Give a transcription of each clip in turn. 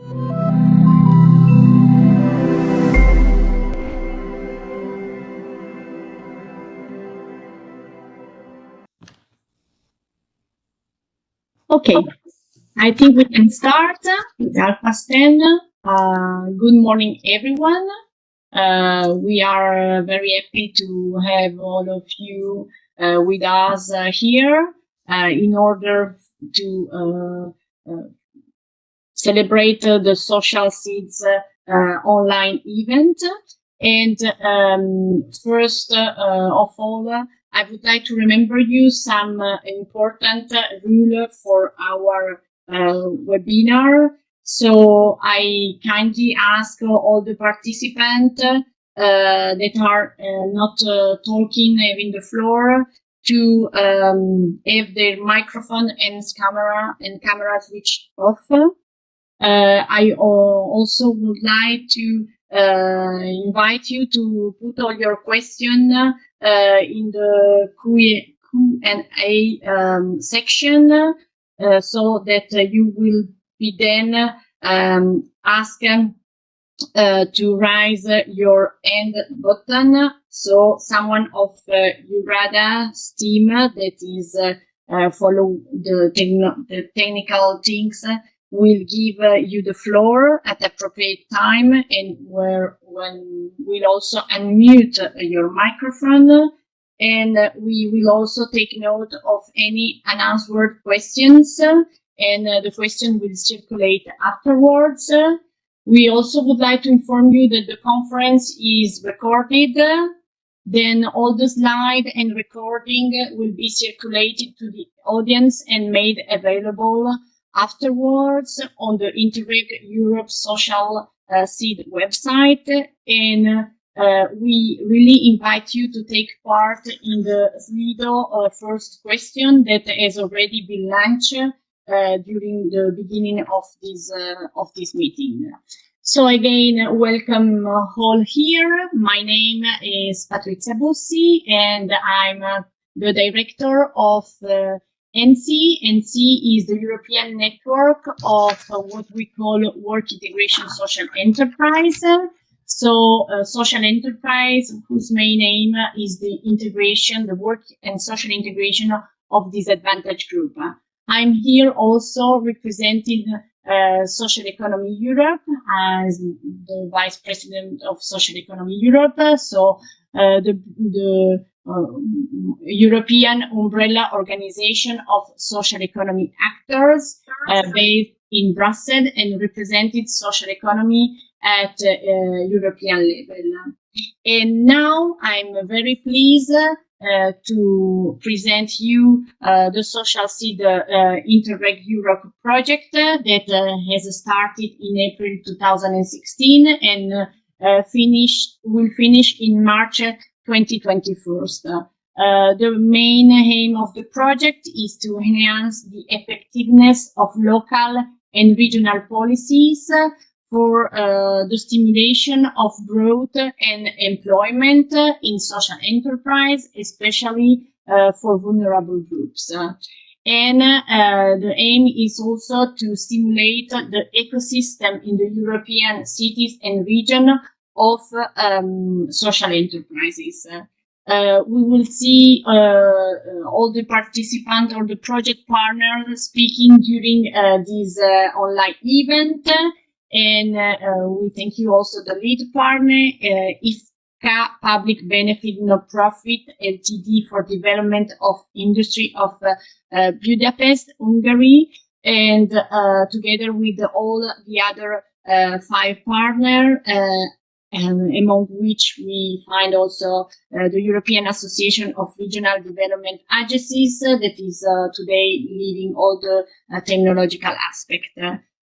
Okay, I think we can start with Alpha 10. Good morning, everyone. We are very happy to have all of you with us here in order to celebrate the Social Seeds online event. And first of all, I would like to remember you some important rule for our webinar. So I kindly ask all the participants that are not talking, having the floor, to have their microphone and camera switched off. I also would like to invite you to put all your questions in the Q&A section so that you will be then asked to raise your hand button. So someone of URADA's team that is follow the technical things will give you the floor at appropriate time, and when we'll also unmute your microphone, and we will also take note of any unanswered questions, and the question will circulate afterwards. We also would like to inform you that the conference is recorded. Then all the slide and recording will be circulated to the audience and made available afterwards on the Interreg Europe Social Seed website. And we really invite you to take part in the Slido first question that has already been launched during the beginning of this meeting. So again, welcome all here. My name is Patrizia Bussi, and I'm the director of ENSI. ENSI is the European network of what we call Work Integration Social Enterprise. So social enterprise, whose main aim is the work and social integration of disadvantaged group. I'm here also representing Social Economy Europe as the Vice President of Social Economy Europe. So the European umbrella organization of social economy actors based in Brussels and represented social economy at European level. And now I'm very pleased to present you the Social Seed Interreg Europe project that has started in April 2016 and will finish in March 2021. The main aim of the project is to enhance the effectiveness of local and regional policies for the stimulation of growth and employment in social enterprise, especially for vulnerable groups. And the aim is also to stimulate the ecosystem in the European cities and region of social enterprises. We will see all the participants or the project partners speaking during this online event. And we thank you also the lead partner, IFCA Public Benefit Non-Profit Ltd for Development of Industry of Budapest, Hungary, and together with all the other 5 partners, among which we find also the European Association of Regional Development Agencies that is today leading all the technological aspect.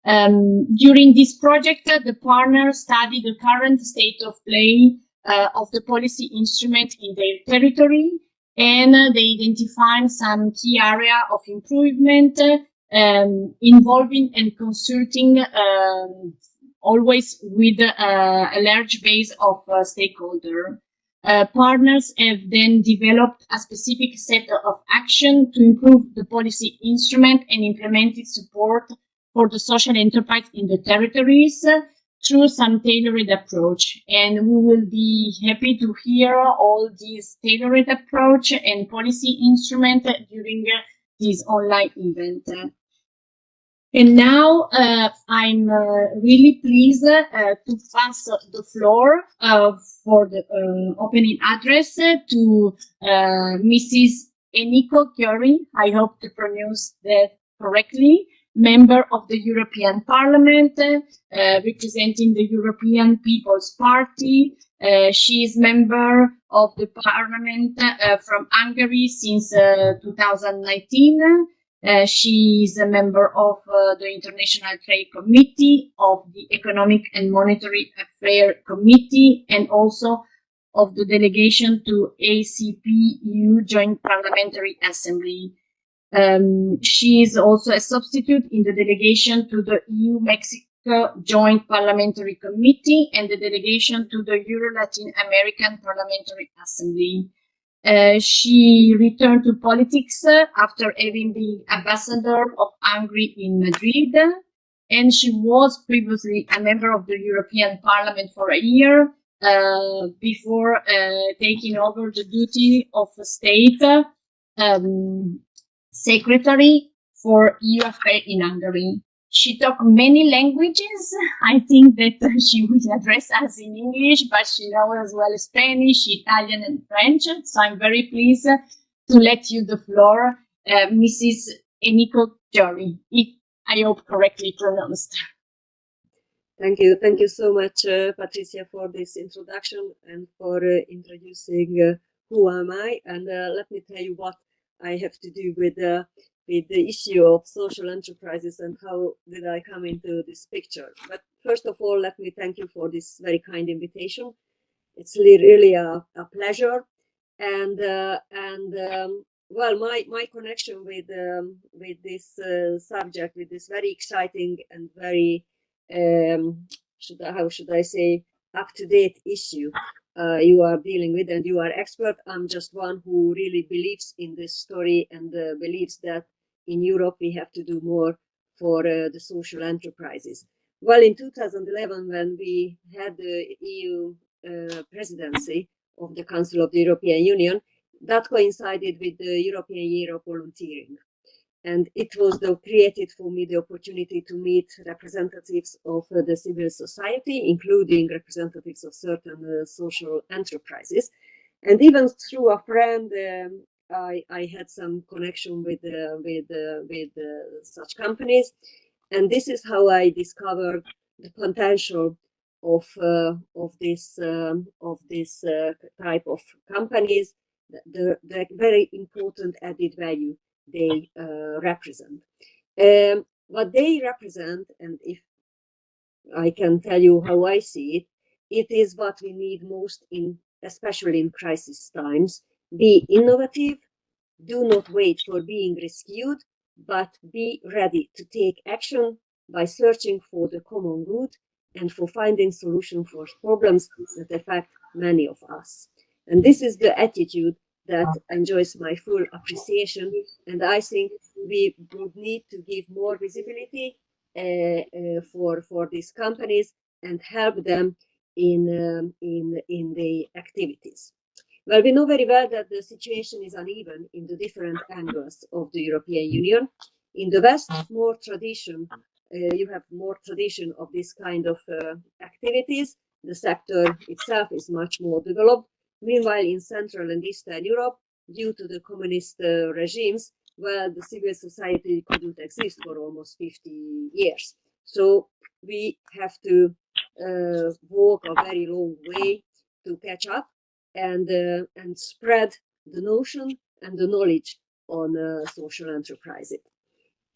During this project, the partners study the current state of play of the policy instrument in their territory, and they identify some key area of improvement involving and consulting always with a large base of stakeholders. Partners have then developed a specific set of action to improve the policy instrument and implemented support for the social enterprise in the territories through some tailored approach. And we will be happy to hear all these tailored approach and policy instrument during this online event. And now I'm really pleased to pass the floor for the opening address to Mrs. Eniko Győri. I hope to pronounce that correctly. Member of the European Parliament, representing the European People's Party. She is member of the Parliament from Hungary since 2019. She is a member of the International Trade Committee, of the Economic and Monetary Affairs Committee, and also of the delegation to ACP-EU Joint Parliamentary Assembly. She is also a substitute in the delegation to the EU-Mexico Joint Parliamentary Committee and the delegation to the Euro-Latin American Parliamentary Assembly. She returned to politics after having been ambassador of Hungary in Madrid, and she was previously a member of the European Parliament for a year before taking over the duty of state secretary for EU affairs in Hungary. She talks many languages. I think that she will address us in English, but she knows as well Spanish, Italian, and French. So I'm very pleased to let you the floor, Mrs. Eniko Győri, if I hope correctly pronounced. Thank you so much, Patricia, for this introduction and for introducing who am I. And let me tell you what I have to do with the issue of social enterprises and how did I come into this picture. But first of all, let me thank you for this very kind invitation. It's really a pleasure. And well, my connection with this subject, with this very exciting and very how should I say, up-to-date issue you are dealing with, and you are expert. I'm just one who really believes in this story and believes that in Europe we have to do more for the social enterprises. Well, in 2011, when we had the EU presidency of the Council of the European Union, that coincided with the European Year of Volunteering. And it was created for me the opportunity to meet representatives of the civil society, including representatives of certain social enterprises. And even through a friend, I had some connection with such companies. And this is how I discovered the potential of this type of companies, the very important added value they represent. What they represent, and if I can tell you how I see it, it is what we need most especially in crisis times. Be innovative, do not wait for being rescued, but be ready to take action by searching for the common good and for finding solutions for problems that affect many of us. And this is the attitude that enjoys my full appreciation, and I think we would need to give more visibility for these companies and help them in the activities. Well, we know very well that the situation is uneven in the different angles of the European Union. In the West, you have more tradition of this kind of activities. The sector itself is much more developed. Meanwhile, in Central and Eastern Europe, due to the communist regimes, well, the civil society couldn't exist for almost 50 years. So we have to walk a very long way to catch up and spread the notion and the knowledge on social enterprises.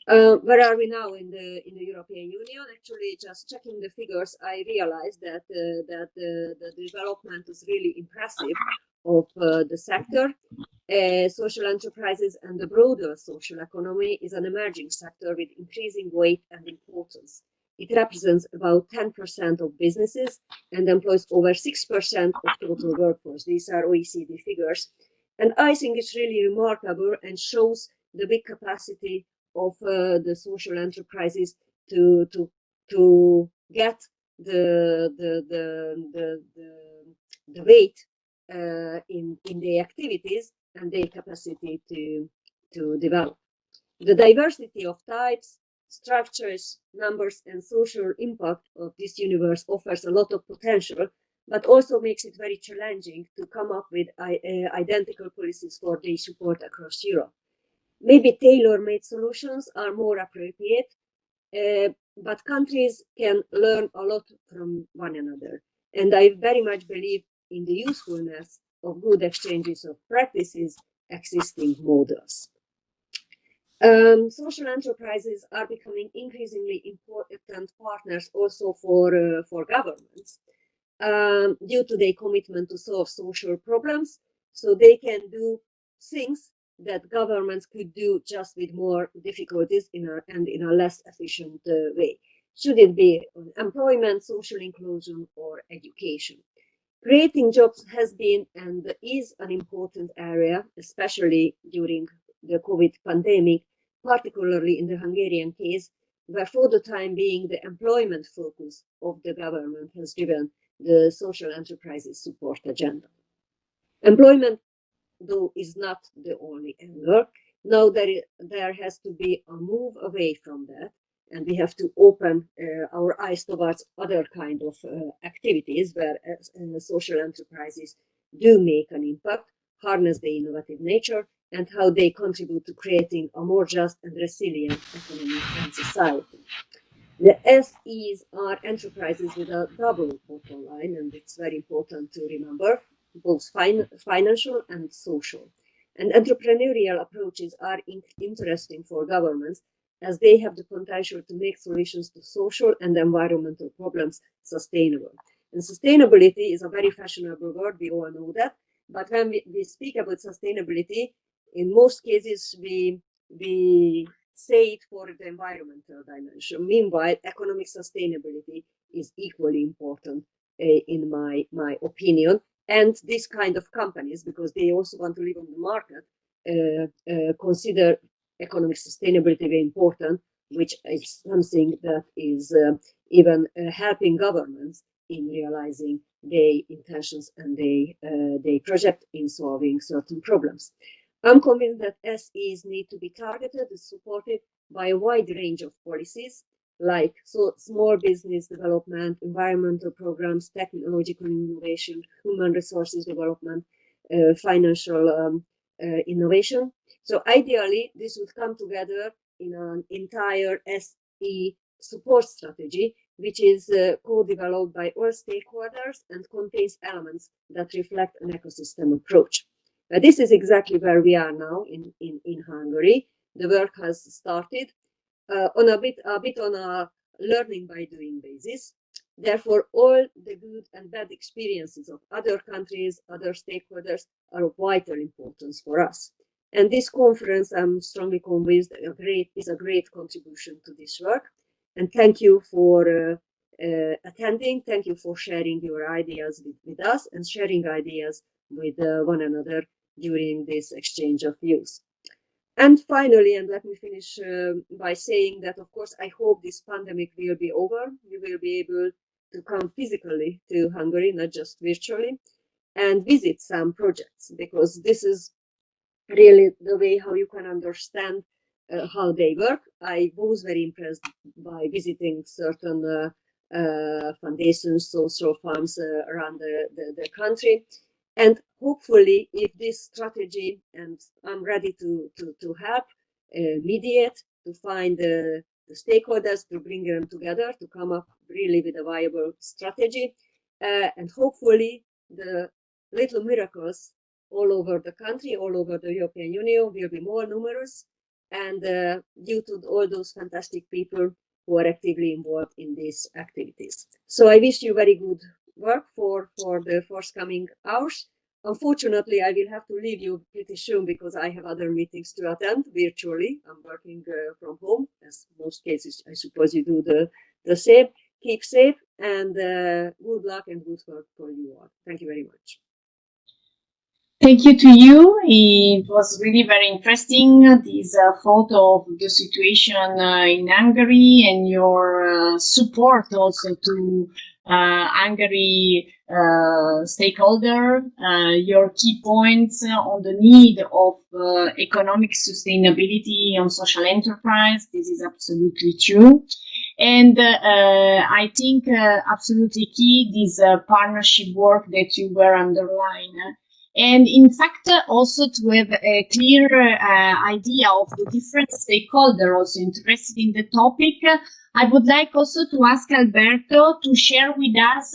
Where are we now in the European Union? Actually, just checking the figures, I realized that the development is really impressive of the sector. Social enterprises and the broader social economy is an emerging sector with increasing weight and importance. It represents about 10% of businesses and employs over 6% of total workforce. These are OECD figures. And I think it's really remarkable and shows the big capacity of the social enterprises to get the weight in the activities and their capacity to develop. The diversity of types, structures, numbers, and social impact of this universe offers a lot of potential, but also makes it very challenging to come up with identical policies for their support across Europe. Maybe tailor-made solutions are more appropriate, but countries can learn a lot from one another. And I very much believe in the usefulness of good exchanges of practices, existing models. Social enterprises are becoming increasingly important partners also for governments due to their commitment to solve social problems. So they can do things that governments could do just with more difficulties and in a less efficient way. Should it be employment, social inclusion, or education? Creating jobs has been and is an important area, especially during the COVID pandemic, particularly in the Hungarian case, where for the time being the employment focus of the government has driven the social enterprises support agenda. Employment, though, is not the only angle. Now there has to be a move away from that, and we have to open our eyes towards other kind of activities where social enterprises do make an impact, harness the innovative nature, and how they contribute to creating a more just and resilient economy and society. The SEs are enterprises with a double bottom line, and it's very important to remember, both financial and social. And entrepreneurial approaches are interesting for governments as they have the potential to make solutions to social and environmental problems sustainable. And sustainability is a very fashionable word, we all know that. But when we speak about sustainability, in most cases we say it for the environmental dimension. Meanwhile, economic sustainability is equally important in my opinion. And this kind of companies, because they also want to live on the market, consider economic sustainability very important, which is something that is even helping governments in realizing their intentions and their project in solving certain problems. I'm convinced that SEs need to be targeted and supported by a wide range of policies, like small business development, environmental programs, technological innovation, human resources development, financial innovation. So ideally, this would come together in an entire SE support strategy, which is co-developed by all stakeholders and contains elements that reflect an ecosystem approach. This is exactly where we are now in Hungary. The work has started on a bit on a learning by doing basis. Therefore, all the good and bad experiences of other countries, other stakeholders are of vital importance for us. And this conference, I'm strongly convinced, is a great contribution to this work. And thank you for attending. Thank you for sharing your ideas with us and sharing ideas with one another during this exchange of views. And finally, and let me finish by saying that, of course, I hope this pandemic will be over. We will be able to come physically to Hungary, not just virtually, and visit some projects, because this is really the way how you can understand how they work. I was very impressed by visiting certain foundations, social farms around the country. And hopefully, if this strategy, and I'm ready to help mediate, to find the stakeholders, to bring them together, to come up really with a viable strategy. And hopefully, the little miracles all over the country, all over the European Union will be more numerous. And due to all those fantastic people who are actively involved in these activities. So I wish you very good work for the forthcoming hours. Unfortunately, I will have to leave you pretty soon because I have other meetings to attend virtually. I'm working from home, as most cases, I suppose you do the same. Keep safe and good luck and good work for you all. Thank you very much. Thank you to you. It was really very interesting, this photo of the situation in Hungary and your support also to Hungary stakeholder, your key points on the need of economic sustainability on social enterprise. This is absolutely true. And I think absolutely key this partnership work that you were underlying. And in fact, also to have a clear idea of the different stakeholders also interested in the topic, I would like also to ask Alberto to share with us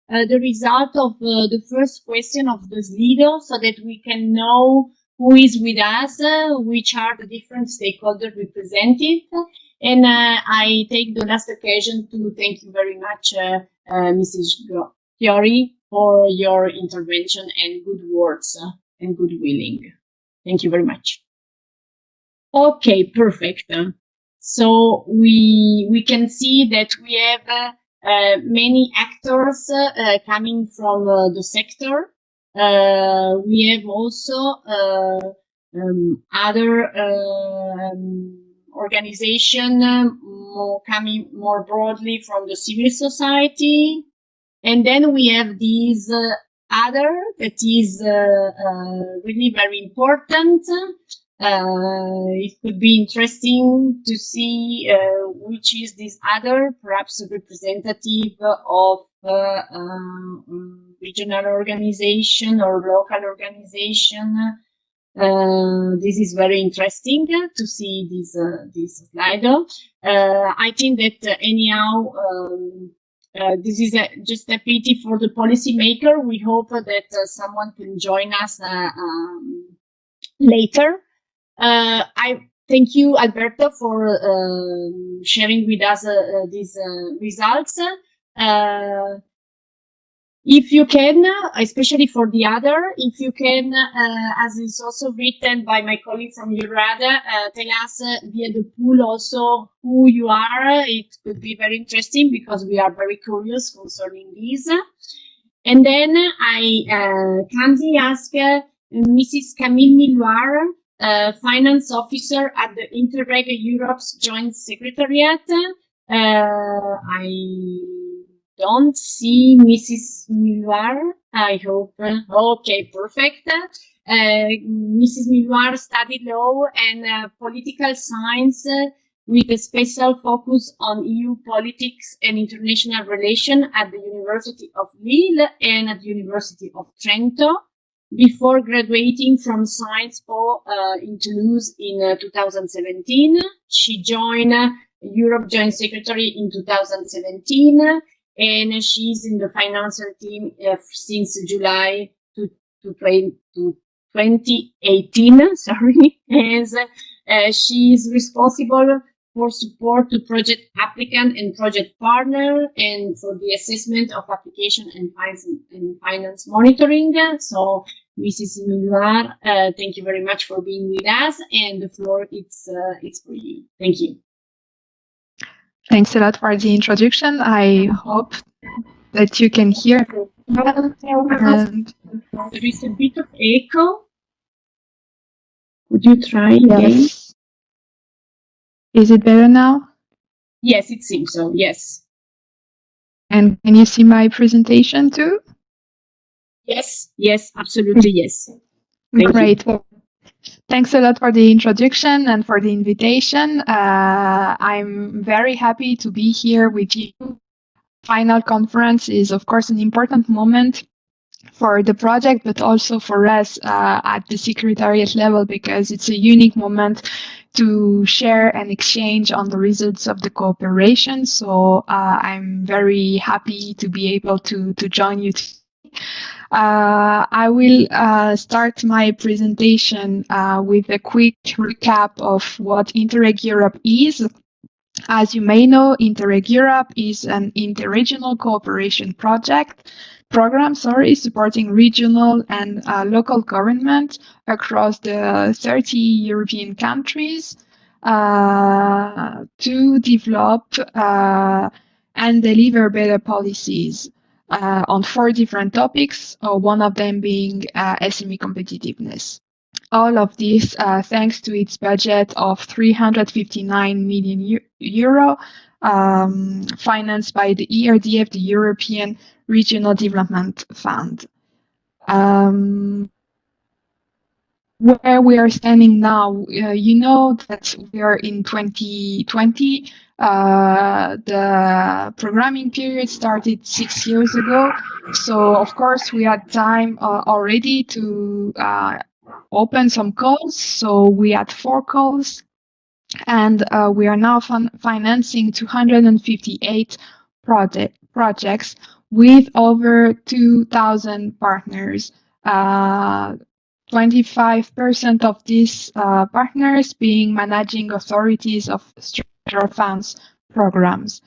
the result of the first question of the Slido so that we can know who is with us, which are the different stakeholders represented. And I take the last occasion to thank you very much, Mrs. Fiori, for your intervention and good words and good willing. Thank you very much. Okay, perfect. So we can see that we have many actors coming from the sector. We have also other organization coming more broadly from the civil society. And then we have these other that is really very important. It could be interesting to see which is this other, perhaps a representative of regional organization or local organization. This is very interesting to see this slide. I think that anyhow. This is just a pity for the policymaker. We hope that someone can join us later. I thank you, Alberto, for sharing with us these results. If you can, especially for the other, if you can, as is also written by my colleague from EURAD, tell us via the pool also who you are. It could be very interesting because we are very curious concerning this. And then I kindly ask Mrs. Camille Miloire, Finance Officer at the Interreg Europe's Joint Secretariat. I don't see Mrs. Miloire. I hope. Okay, perfect. Mrs. Miloire studied law and political science with a special focus on EU politics and international relations at the University of Lille and at the University of Trento. Before graduating from Sciences Po in Toulouse in 2017, she joined Europe Joint Secretary in 2017. And she's in the financial team since July to 2018. Sorry, as she is responsible for support to project applicant and project partner, and for the assessment of application and finance monitoring. So, Mrs. Miloire, thank you very much for being with us, and the floor it's for you. Thank you. Thanks a lot for the introduction. I hope that you can hear. And there is a bit of echo. Would you try again? Is it better now? Yes, it seems so, yes. And can you see my presentation too? Yes, absolutely, yes. Great. Thanks a lot for the introduction and for the invitation. I'm very happy to be here with you. Final conference is, of course, an important moment for the project, but also for us at the Secretariat level, because it's a unique moment to share and exchange on the results of the cooperation. So I'm very happy to be able to join you today. I will start my presentation with a quick recap of what Interreg Europe is. As you may know, Interreg Europe is an interregional cooperation program, supporting regional and local government across the 30 European countries to develop and deliver better policies. on 4 different topics, one of them being SME competitiveness. All of this thanks to its budget of 359 million euro, financed by the ERDF, the European Regional Development Fund. Where we are standing now, you know that we are in 2020. The programming period started 6 years ago. So, of course, we had time already to open some calls. So we had 4 calls, and we are now financing 258 projects with over 2,000 partners. 25% of these partners being managing authorities of structural funds programs.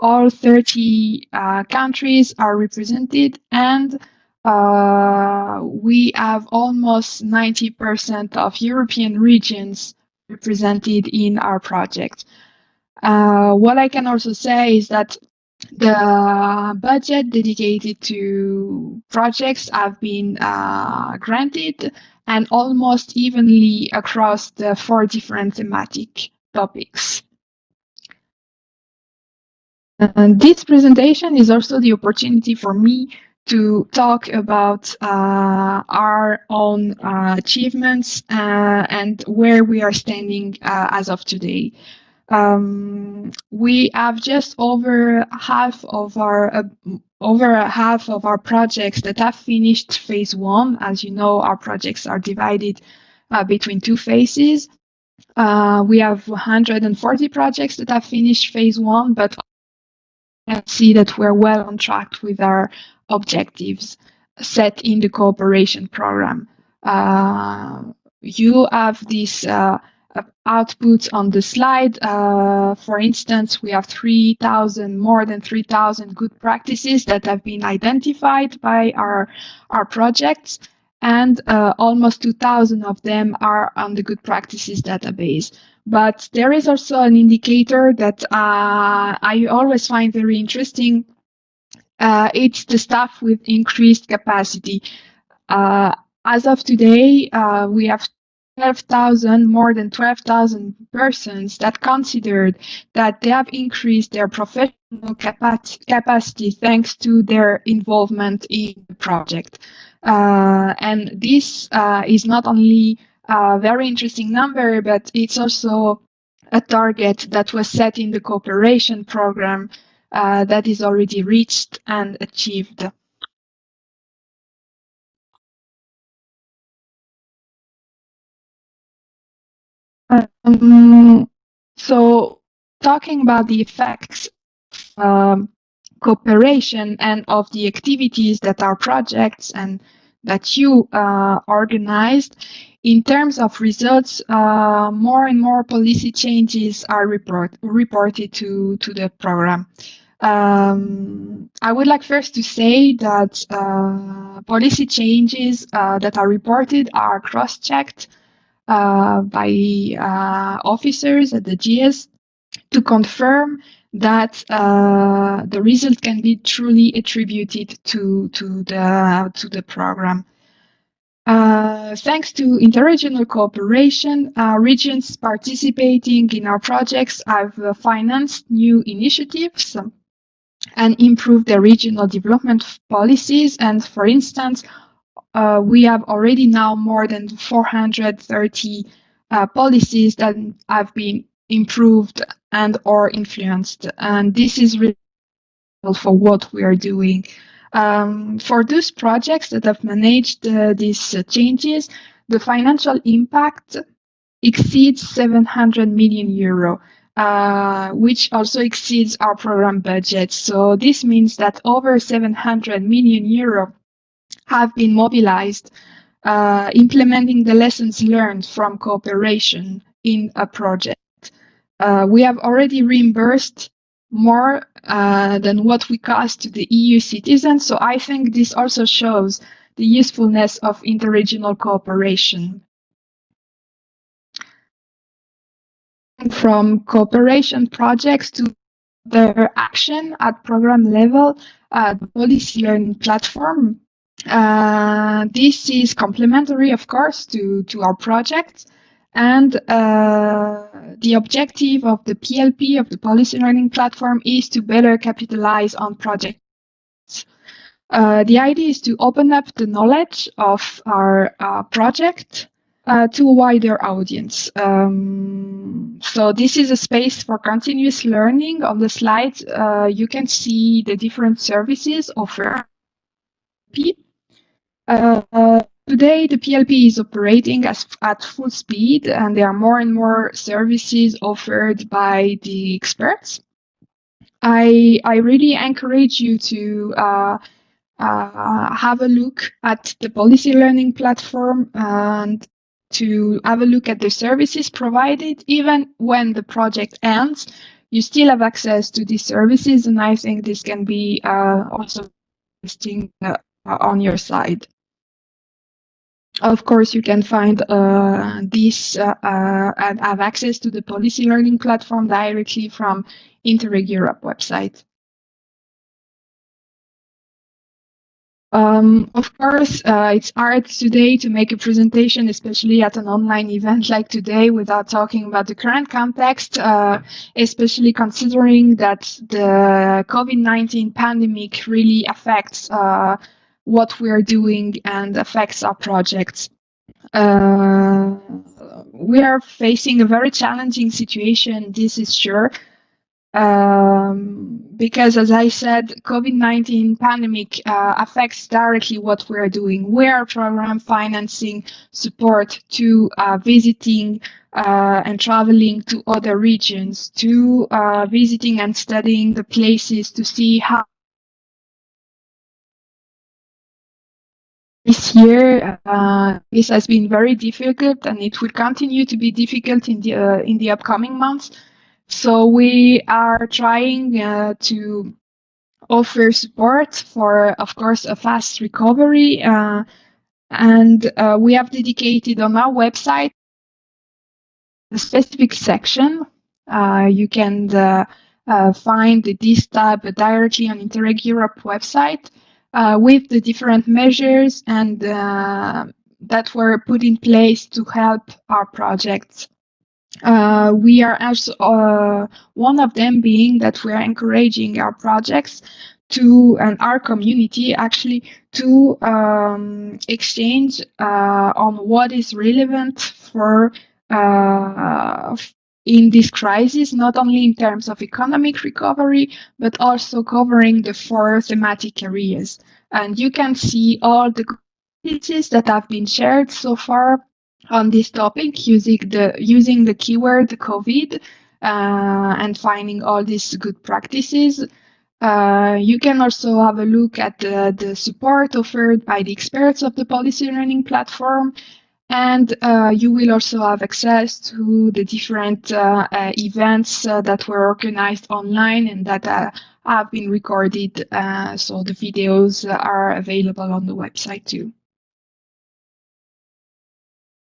All 30 countries are represented, and we have almost 90% of European regions represented in our project. What I can also say is that the budget dedicated to projects have been granted, and almost evenly across the 4 different thematic topics. And this presentation is also the opportunity for me to talk about our own achievements and where we are standing as of today. We have just over half of our projects that have finished phase 1. As you know, our projects are divided between 2 phases. We have 140 projects that have finished phase 1, but I can see that we're well on track with our objectives set in the cooperation program. You have this outputs on the slide. For instance, we have more than 3,000 good practices that have been identified by our projects, and almost 2,000 of them are on the good practices database. But there is also an indicator that I always find very interesting. It's the staff with increased capacity. As of today, we have more than 12,000 persons that considered that they have increased their professional capacity thanks to their involvement in the project. And this is not only a very interesting number, but it's also a target that was set in the cooperation program that is already reached and achieved. So talking about the effects of cooperation and of the activities that our projects and that you organized, in terms of results, more and more policy changes are reported to the program. I would like first to say that policy changes that are reported are cross-checked by officers at the GS to confirm that the result can be truly attributed to the program. Thanks to interregional cooperation, regions participating in our projects have financed new initiatives and improved their regional development policies. And for instance, we have already now more than 430 policies that have been improved and or influenced. And this is really for what we are doing. For those projects that have managed these changes, the financial impact exceeds 700 million euro, which also exceeds our program budget. So this means that over 700 million euro have been mobilized, implementing the lessons learned from cooperation in a project. We have already reimbursed more than what we cost to the EU citizens, so I think this also shows the usefulness of interregional cooperation. From cooperation projects to their action at program level, the policy learning platform. This is complementary, of course, to our project. And the objective of the PLP, of the policy learning platform, is to better capitalize on projects. The idea is to open up the knowledge of our project to a wider audience. So this is a space for continuous learning. On the slide, you can see the different services offered. Today, the PLP is operating at full speed, and there are more and more services offered by the experts. I really encourage you to have a look at the policy learning platform and to have a look at the services provided. Even when the project ends, you still have access to these services, and I think this can be also interesting on your side. Of course, you can find this and have access to the policy learning platform directly from Interreg Europe website. Of course, it's hard today to make a presentation, especially at an online event like today, without talking about the current context, especially considering that the COVID-19 pandemic really affects what we are doing and affects our projects. We are facing a very challenging situation, this is sure. Because, as I said, COVID-19 pandemic affects directly what we are doing. We are program financing support to visiting and traveling to other regions, to visiting and studying the places to see how this year this has been very difficult, and it will continue to be difficult in the upcoming months. So we are trying to offer support for, of course, a fast recovery. And we have dedicated on our website a specific section. You can find this tab directly on Interreg Europe website with the different measures and that were put in place to help our projects. We are also one of them being that we are encouraging our projects to and our community actually to exchange on what is relevant for in this crisis, not only in terms of economic recovery, but also covering the 4 thematic areas. And you can see all the communities that have been shared so far on this topic using the keyword COVID and finding all these good practices. You can also have a look at the support offered by the experts of the policy learning platform, and you will also have access to the different events that were organized online and that have been recorded, so the videos are available on the website too.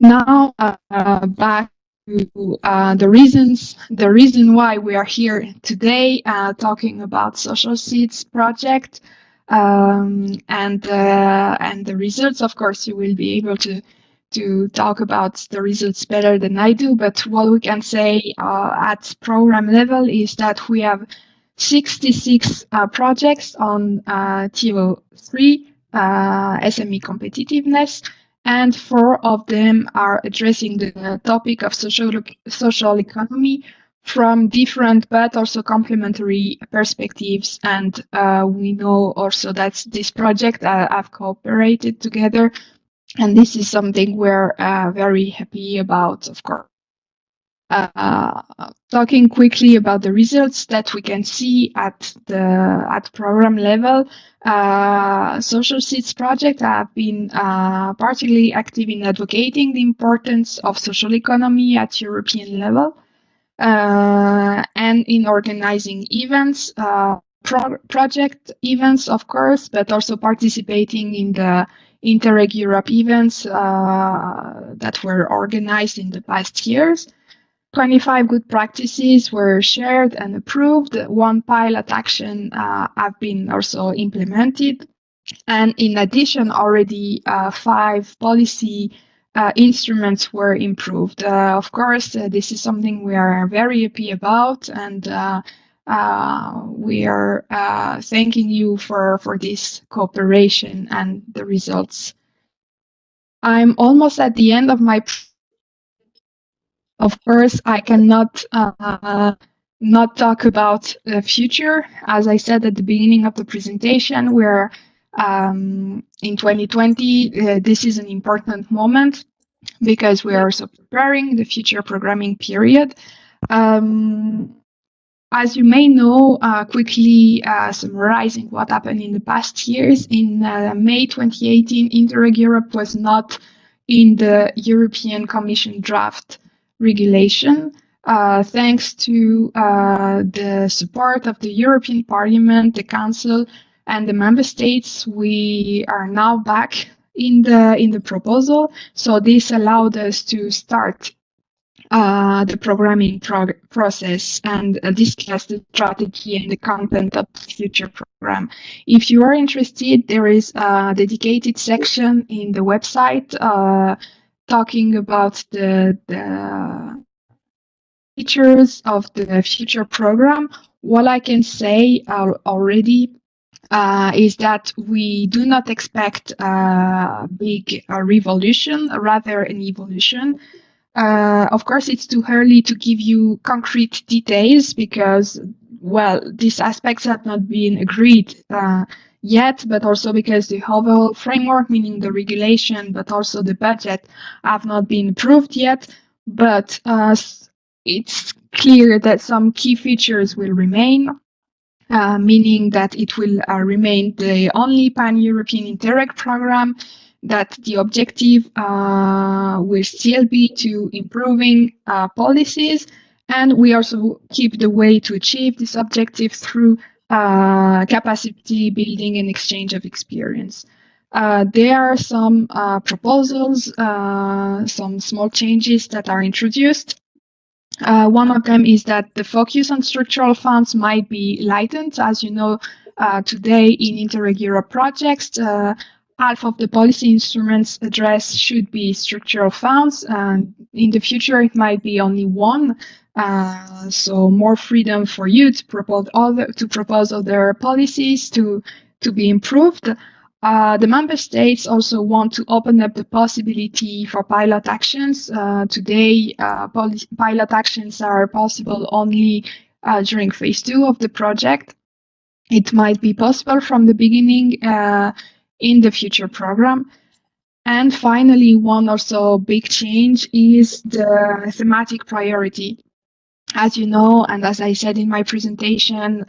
Now, back to the reason why we are here today talking about Social Seeds project and the results. Of course, you will be able to talk about the results better than I do, but what we can say at program level is that we have 66 projects on TO3 SME competitiveness, and 4 of them are addressing the topic of social economy from different but also complementary perspectives. And we know also that this project have cooperated together, and this is something we're very happy about, of course. Talking quickly about the results that we can see at program level, Social Seeds project have been particularly active in advocating the importance of social economy at European level and in organizing events, project events, of course, but also participating in the Interreg Europe events that were organized in the past years. 25 good practices were shared and approved. One pilot action have been also implemented. And in addition, already 5 policy instruments were improved. Of course, this is something we are very happy about, and we are thanking you for this cooperation and the results. I'm almost at the end of my. Of course, I cannot not talk about the future. As I said at the beginning of the presentation, we're in 2020. This is an important moment because we are also preparing the future programming period. As you may know, quickly summarizing what happened in the past years, in May 2018, Interreg Europe was not in the European Commission draft regulation. Thanks to the support of the European Parliament, the Council, and the Member States, we are now back in the proposal. So this allowed us to start the programming process and discuss the strategy and the content of the future program. If you are interested, there is a dedicated section in the website talking about the features of the future program. What I can say already is that we do not expect a big revolution, rather an evolution. Of course, it's too early to give you concrete details because, well, these aspects have not been agreed yet, but also because the overall framework, meaning the regulation, but also the budget, have not been approved yet. But it's clear that some key features will remain, meaning that it will remain the only pan-European Interreg program, that the objective will still be to improving policies, and we also keep the way to achieve this objective through capacity building and exchange of experience. There are some proposals, some small changes that are introduced. One of them is that the focus on structural funds might be lightened. As you know, today in Interreg Europe projects, half of the policy instruments addressed should be structural funds, and in the future it might be only one. So more freedom for you to propose other policies to be improved. The member states also want to open up the possibility for pilot actions. Today, pilot actions are possible only during phase 2 of the project. It might be possible from the beginning in the future program. And finally, one also big change is the thematic priority. As you know, and as I said in my presentation,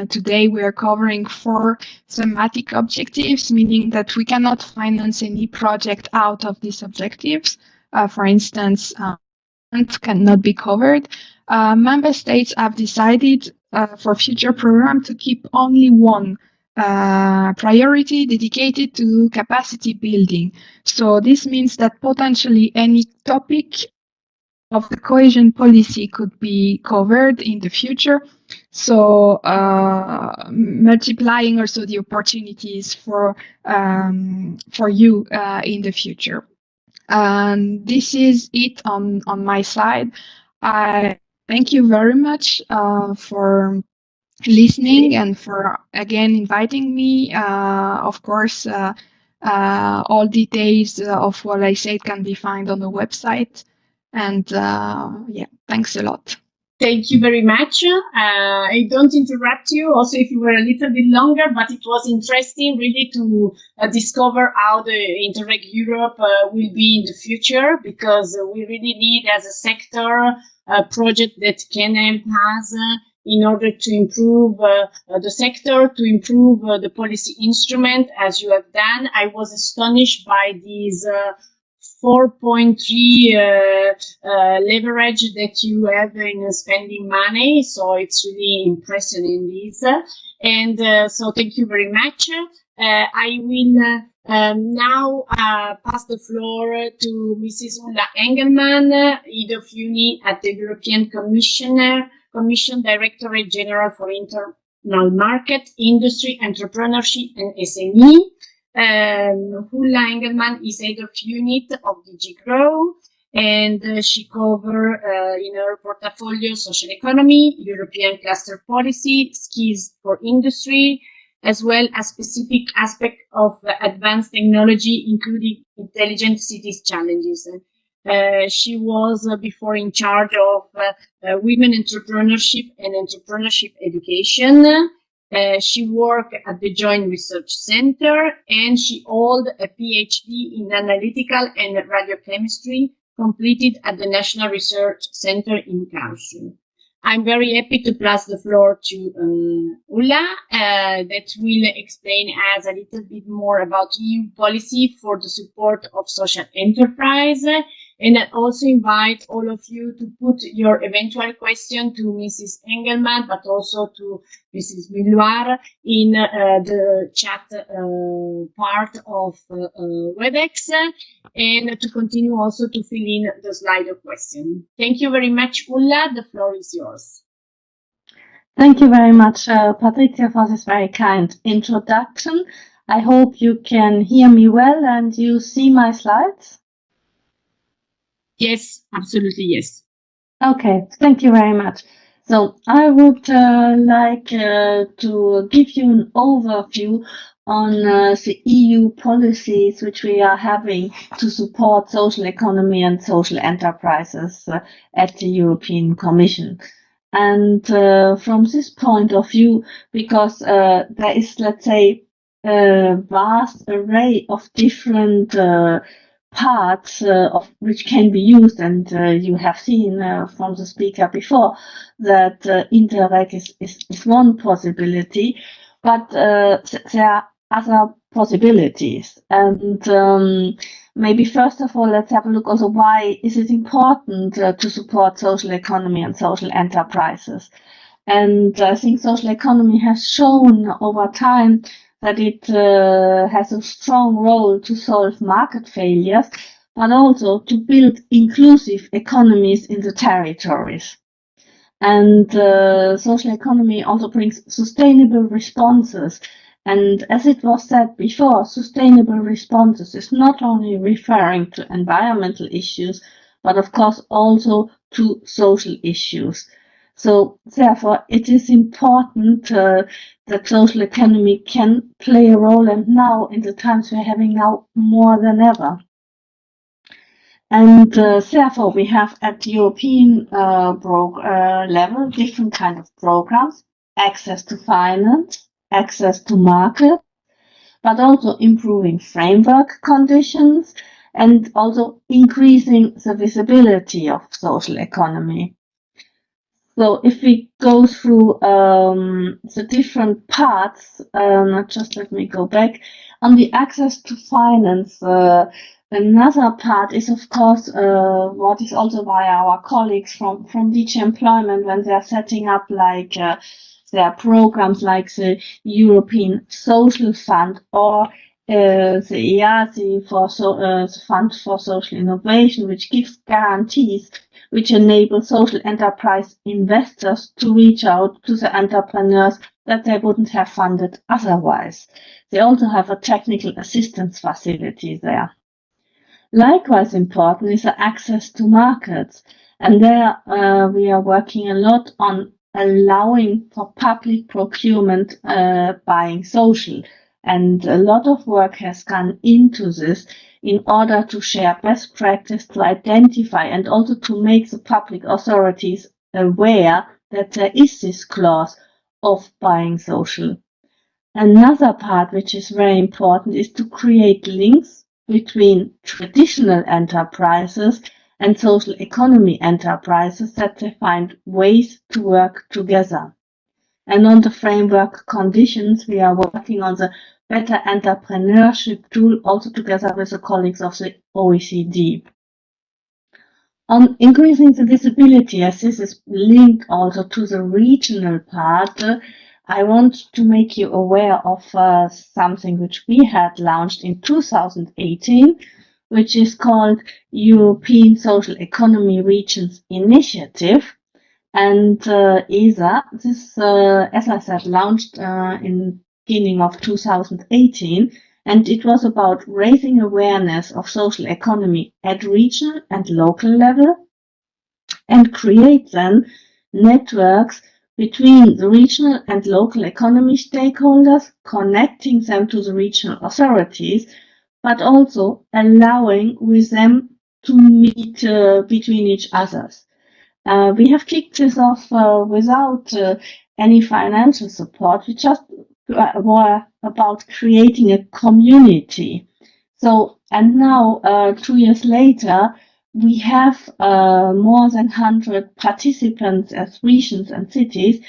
today we are covering 4 thematic objectives, meaning that we cannot finance any project out of these objectives. For instance, cannot be covered. Member states have decided for future program to keep only one priority dedicated to capacity building. So this means that potentially any topic of the cohesion policy could be covered in the future. So multiplying also the opportunities for you in the future. And this is it on my side. I thank you very much for listening and for again inviting me. Of course, all details of what I said can be found on the website. And yeah, thanks a lot. Thank you very much. I don't interrupt you, also if you were a little bit longer, but it was interesting really to discover how the Interreg Europe will be in the future, because we really need as a sector a project that can help us in order to improve the sector, to improve the policy instrument as you have done. I was astonished by these 4.3 leverage that you have in spending money. So it's really impressive in this. And so thank you very much. I will now pass the floor to Mrs. Ulla Engelmann, Head of Uni at the European Commission Directorate General for Internal Market, Industry, Entrepreneurship and SME. Ulla Engelmann is Head of Unit of DG GROW, and she covers in her portfolio social economy, European cluster policy, skills for industry, as well as specific aspects of advanced technology, including intelligent cities challenges. She was before in charge of women entrepreneurship and entrepreneurship education. She worked at the Joint Research Center, and she holds a PhD in analytical and radiochemistry, completed at the National Research Center in Karlsruhe. I'm very happy to pass the floor to Ulla, that will explain us a little bit more about EU policy for the support of social enterprise. And I also invite all of you to put your eventual question to Mrs. Engelmann, but also to Mrs. Milloir in the chat part of WebEx, and to continue also to fill in the slide of question. Thank you very much, Ulla. The floor is yours. Thank you very much, Patrizia, for this very kind introduction. I hope you can hear me well and you see my slides. Yes, absolutely, yes. Okay, thank you very much. So I would like to give you an overview on the EU policies which we are having to support social economy and social enterprises at the European Commission. And from this point of view, because there is, let's say, a vast array of different parts of which can be used, and you have seen from the speaker before that Interreg is one possibility, but there are other possibilities. And maybe first of all, let's have a look also why is it important to support social economy and social enterprises. And I think social economy has shown over time that it has a strong role to solve market failures, but also to build inclusive economies in the territories. And social economy also brings sustainable responses. And as it was said before, sustainable responses is not only referring to environmental issues, but of course also to social issues. So therefore, it is important that social economy can play a role, and now in the times we're having now more than ever. And therefore, we have at European level different kind of programs, access to finance, access to market, but also improving framework conditions and also increasing the visibility of social economy. So if we go through the different parts, just let me go back. On the access to finance, another part is, of course, what is also by our colleagues from DG Employment when they are setting up like their programs like the European Social Fund or the EASI for the Fund for Social Innovation, which gives guarantees which enable social enterprise investors to reach out to the entrepreneurs that they wouldn't have funded otherwise. They also have a technical assistance facility there. Likewise important is the access to markets, and there we are working a lot on allowing for public procurement buying social, and a lot of work has gone into this in order to share best practice, to identify and also to make the public authorities aware that there is this clause of buying social. Another part which is very important is to create links between traditional enterprises and social economy enterprises, that they find ways to work together. And on the framework conditions, we are working on the Better Entrepreneurship tool, also together with the colleagues of the OECD. On increasing the visibility, as this is linked also to the regional part, I want to make you aware of something which we had launched in 2018, which is called European Social Economy Regions Initiative. And ESA, this, as I said, launched in beginning of 2018, and it was about raising awareness of social economy at regional and local level, and create then networks between the regional and local economy stakeholders, connecting them to the regional authorities, but also allowing with them to meet between each others. We have kicked this off without any financial support. We just were about creating a community. So, and now, 2 years later, we have more than 100 participants as regions and cities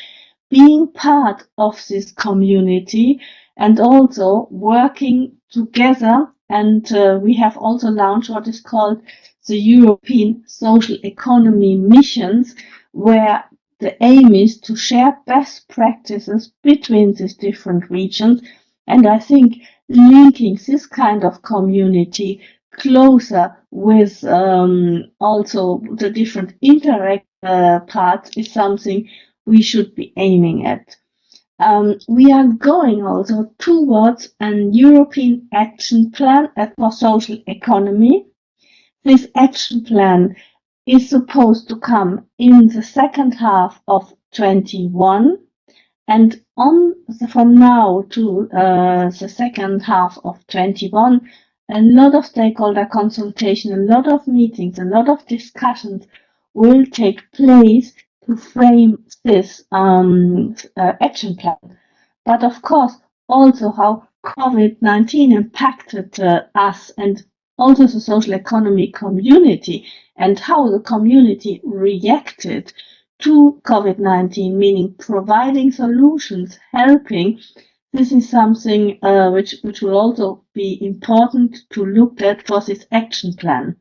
being part of this community and also working together. And we have also launched what is called the European Social Economy Missions, where the aim is to share best practices between these different regions. And I think linking this kind of community closer with also the different indirect parts is something we should be aiming at. We are going also towards an European action plan for social economy. This action plan is supposed to come in the second half of 21, and from now to the second half of 21, a lot of stakeholder consultation, a lot of meetings, a lot of discussions will take place to frame this action plan. But of course, also how COVID-19 impacted us and also the social economy community, and how the community reacted to COVID-19, meaning providing solutions, helping. This is something which will also be important to look at for this action plan.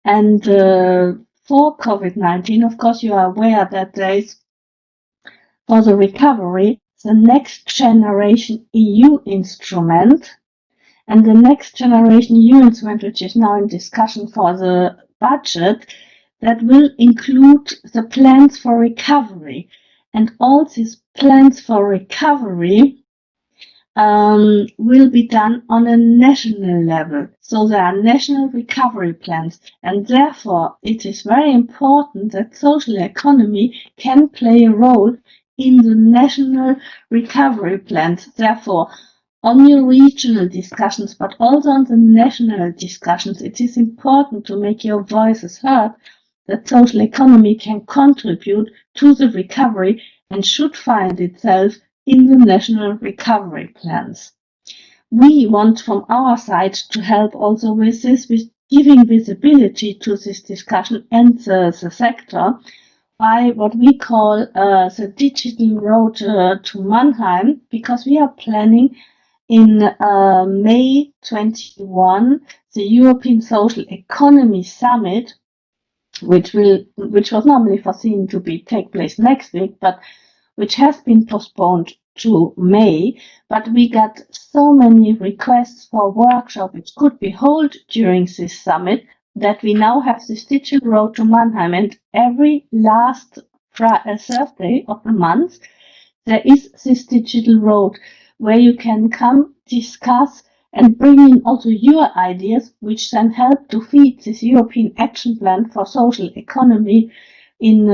And for COVID-19, of course, you are aware that there is, for the recovery, the Next Generation EU instrument. And the Next Generation EU instrument, which is now in discussion for the budget, that will include the plans for recovery. And all these plans for recovery will be done on a national level. So there are national recovery plans, and therefore it is very important that social economy can play a role in the national recovery plans. Therefore, on your regional discussions, but also on the national discussions, it is important to make your voices heard, that social economy can contribute to the recovery and should find itself in the national recovery plans. We want from our side to help also with this, with giving visibility to this discussion and the sector by what we call the Digital Road to Mannheim, because we are planning in May 21 the European Social Economy Summit, which was normally foreseen to take place next week, but which has been postponed to May. But we got so many requests for workshops which could be held during this summit that we now have this Digital Road to Mannheim, and every last Thursday of the month there is this digital road where you can come, discuss, and bring in also your ideas, which then help to feed this European Action Plan for Social Economy in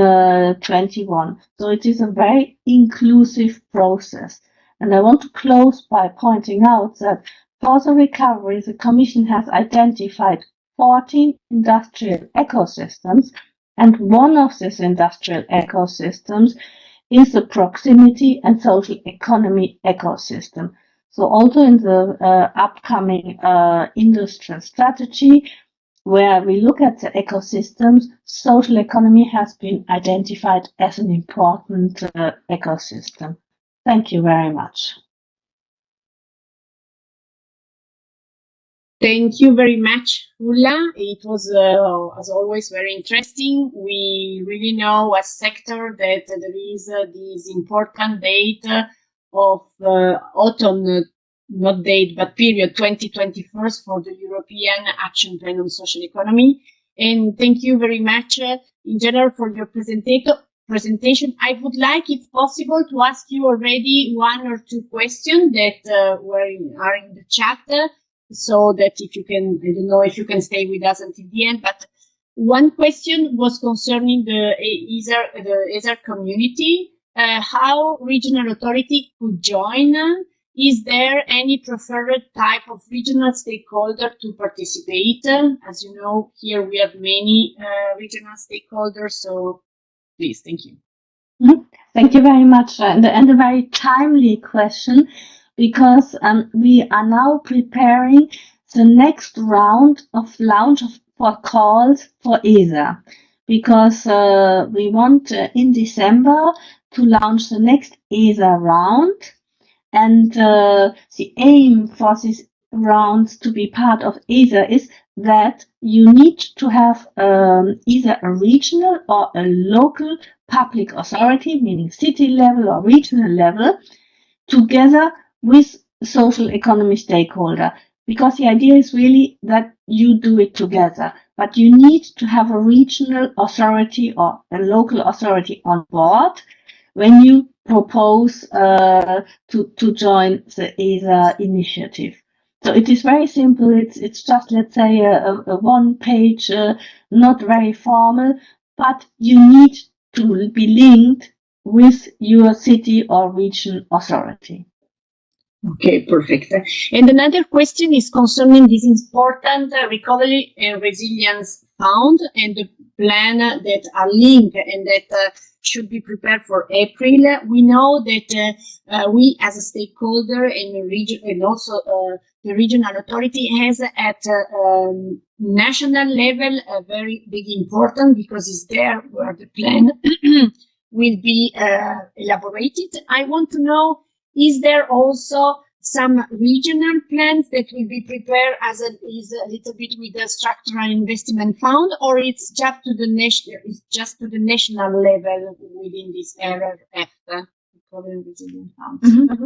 21. So it is a very inclusive process. And I want to close by pointing out that for the recovery, the Commission has identified 14 industrial ecosystems, and one of these industrial ecosystems is the proximity and social economy ecosystem. So also in the upcoming industrial strategy, where we look at the ecosystems, social economy has been identified as an important ecosystem. Thank you very much. Thank you very much, Ulla. It was, as always, very interesting. We really know as sector that there is this important date of autumn, not date, but period 2021 for the European Action Plan on Social Economy. And thank you very much in general for your presentation. I would like, if possible, to ask you already one or two questions that are in the chat, so that if you can, I don't know if you can stay with us until the end, but one question was concerning the ESAR community, how regional authority could join. Is there any preferred type of regional stakeholder to participate? As you know, here we have many regional stakeholders, so please, thank you. Thank you very much, and a very timely question, because we are now preparing the next round of launch for calls for ESA, because we want in December to launch the next ESA round, and the aim for this round to be part of ESA is that you need to have either a regional or a local public authority, meaning city level or regional level, together with social economy stakeholder. Because the idea is really that you do it together, but you need to have a regional authority or a local authority on board when you propose to join the ESA initiative. So it is very simple. It's just, let's say, a one-page, not very formal, but you need to be linked with your city or region authority. Okay, perfect. And another question is concerning this important Recovery and Resilience Fund and the plan that are linked and that should be prepared for April. We know that we as a stakeholder in the region and also the regional authority has at national level a very big important, because it's there where the plan will be elaborated. I want to know, is there also some regional plans that will be prepared as is a little bit with the structural investment fund, or it's just to the national level within this RRF, Recovery and Resilience Fund? Mm-hmm.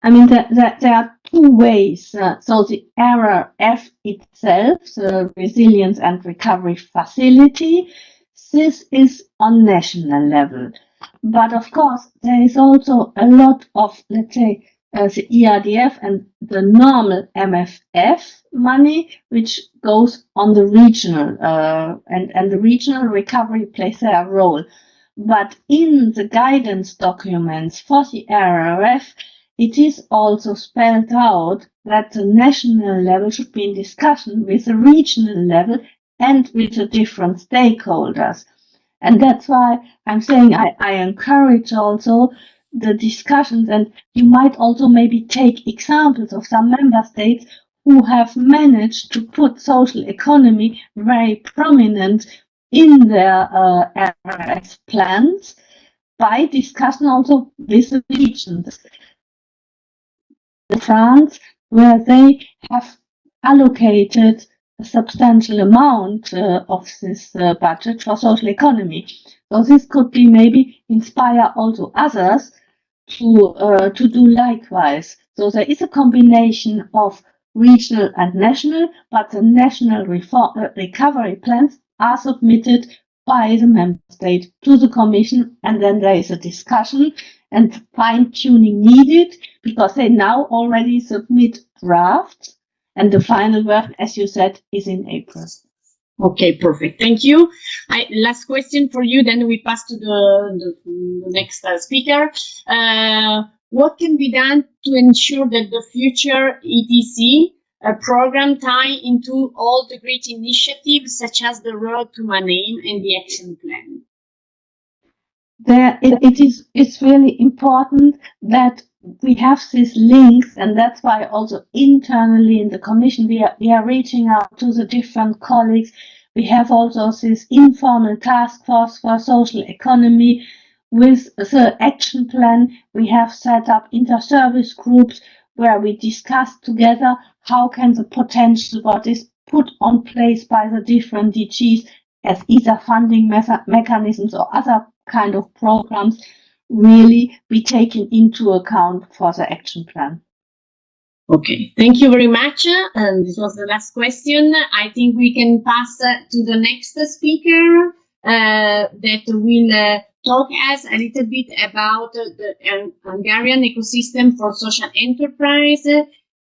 I mean, there are two ways. So the RRF itself, the Resilience and Recovery Facility, this is on national level. But of course, there is also a lot of, let's say, the ERDF and the normal MFF money, which goes on the regional, and the regional recovery plays their role. But in the guidance documents for the RRF, it is also spelled out that the national level should be in discussion with the regional level and with the different stakeholders. And that's why I'm saying I encourage also the discussions, and you might also maybe take examples of some member states who have managed to put social economy very prominent in their RRF plans by discussion also with the regions. France, where they have allocated a substantial amount of this budget for social economy. So this could be maybe inspire also others to do likewise. So there is a combination of regional and national, but the national recovery plans are submitted by the member state to the Commission, and then there is a discussion and fine-tuning needed, because they now already submit drafts, and the final version, as you said, is in April. Okay, perfect. Thank you. Last question for you, then we pass to the next speaker. What can be done to ensure that the future ETC program tie into all the great initiatives, such as the Road to Mannheim and the Action Plan? It's really important that we have these links, and that's why also internally in the Commission we are reaching out to the different colleagues. We have also this informal task force for social economy. With the action plan, we have set up inter-service groups where we discuss together how can the potential what is put on place by the different DGs as either funding mechanisms or other kind of programs really be taken into account for the action plan. Okay, thank you very much. And this was the last question. I think we can pass to the next speaker that will talk us a little bit about the Hungarian ecosystem for social enterprise.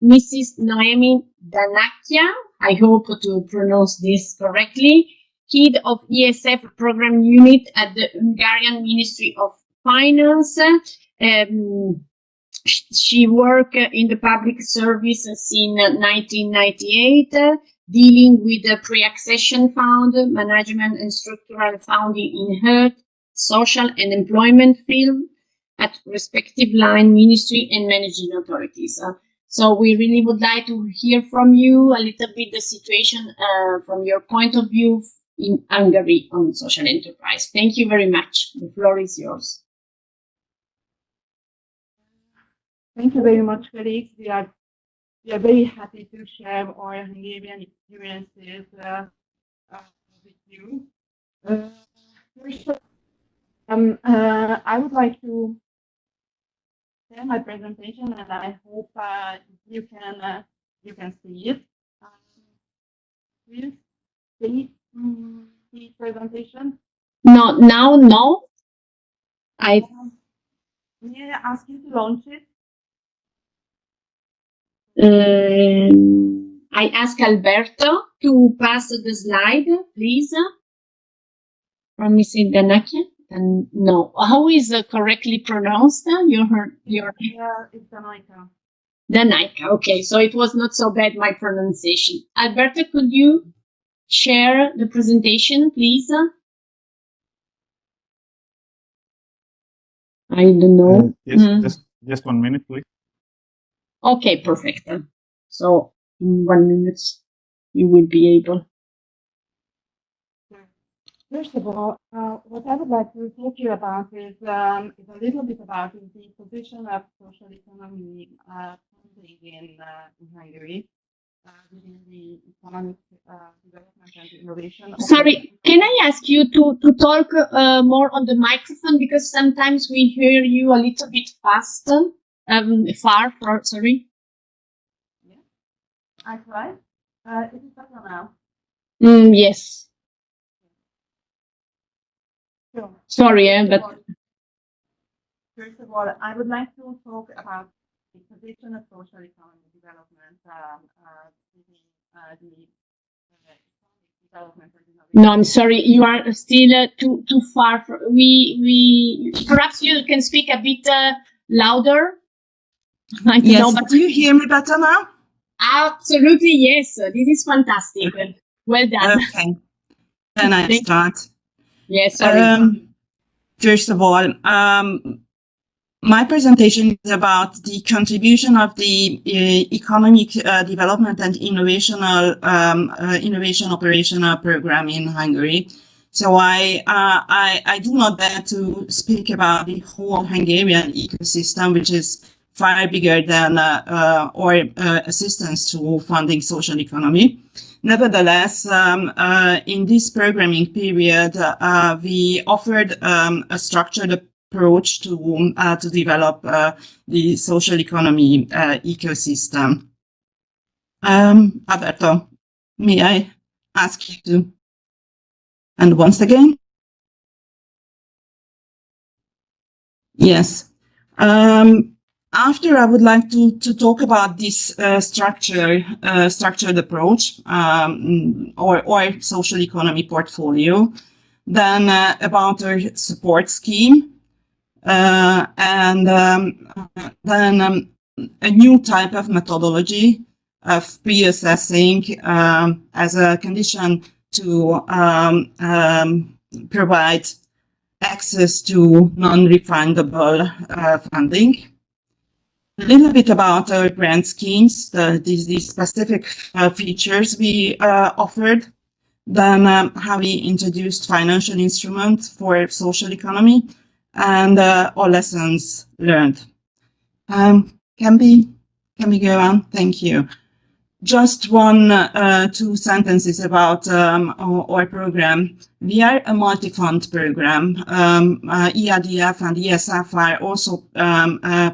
Mrs. Noemi Danakya, I hope to pronounce this correctly, head of ESF program unit at the Hungarian Ministry of Finance. She worked in the public service since 1998, dealing with the pre-accession fund, management and structural funding in health, social and employment field at respective line ministry and managing authorities. So we really would like to hear from you a little bit the situation from your point of view in Hungary on social enterprise. Thank you very much. The floor is yours. Thank you very much, colleagues. We are very happy to share our Hungarian experiences with you. First, I would like to share my presentation, and I hope you can see it. Will you see presentation? No, now no. May I ask you to launch it? I ask Alberto to pass the slide, please, from Mrs. Danakya. And no, how is correctly pronounced? Your Yeah, it's Danakya. Danakya. Okay, so it was not so bad my pronunciation. Alberto, could you share the presentation, please? I don't know. Yes, just 1 minute, please. Okay, perfect. So in 1 minute, you will be able. First of all, what I would like to talk to you about is a little bit about the position of social economy funding in Hungary within the economic development and innovation. Sorry, can I ask you to talk more on the microphone, because sometimes we hear you a little bit fast, sorry. Yeah, I tried. It is better now. Yes. Sure. Sorry, but First of all, I would like to talk about the position of social economy development within the economic development and innovation. no, I'm sorry, you are still too far. We perhaps you can speak a bit louder. I don't know, but Do you hear me better now? absolutely yes. This is fantastic. Well done. Okay. Then I start. Yes, sorry. First of all, my presentation is about the contribution of the economic development and innovation operational program in Hungary. So I do not dare to speak about the whole Hungarian ecosystem, which is far bigger than our assistance to funding social economy. Nevertheless, in this programming period, we offered a structured approach to develop the social economy ecosystem. Alberto, may I ask you to? And once again? Yes. After, I would like to talk about this structured approach or social economy portfolio, then about our support scheme, and then a new type of methodology of pre-assessing as a condition to provide access to non-refundable funding. A little bit about our grant schemes, these specific features we offered, then how we introduced financial instruments for social economy, and our lessons learned. Can we go on? Thank you. Just one, two sentences about our program. We are a multi-fund program. ERDF and ESF are also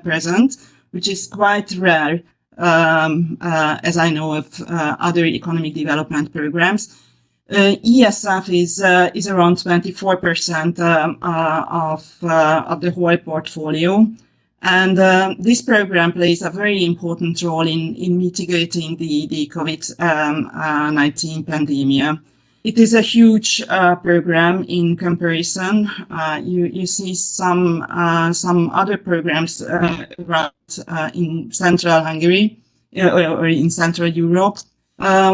present, which is quite rare, as I know of other economic development programs. ESF is around 24% of the whole portfolio. And this program plays a very important role in mitigating the COVID-19 pandemic. It is a huge program in comparison. You see some other programs around in Central Hungary or in Central Europe.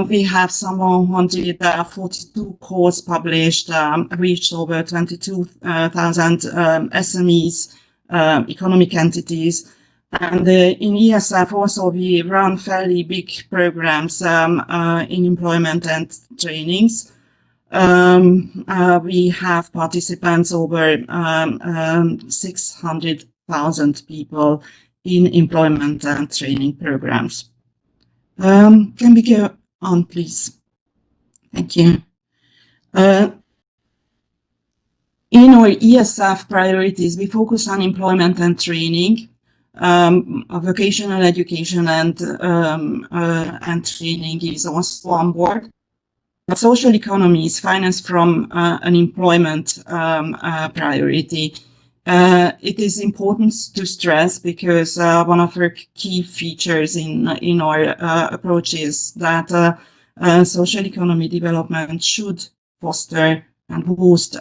We have some 142 calls published, reached over 22,000 SMEs. Economic entities, and in ESF also we run fairly big programs in employment and trainings. We have participants over 600,000 people in employment and training programs. Can we go on, please? Thank you. In our ESF priorities, we focus on employment and training, vocational education and training is also on board. The social economy is financed from an employment priority. It is important to stress because one of our key features in our approach is that social economy development should foster and boost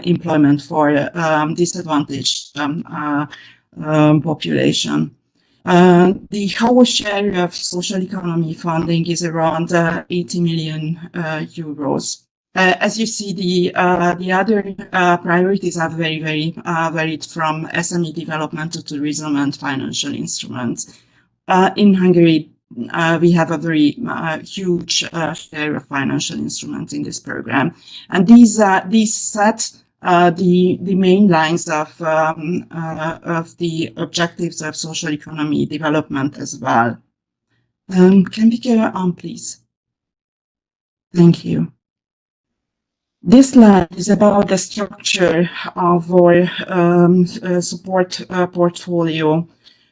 employment for disadvantaged population. The whole share of social economy funding is around 80 million euros. As you see, the other priorities are very varied, from SME development to tourism and financial instruments. In Hungary, we have a very huge share of financial instruments in this program, and these set the main lines of the objectives of social economy development as well. Can we go on, please? Thank you. This slide is about the structure of our support portfolio.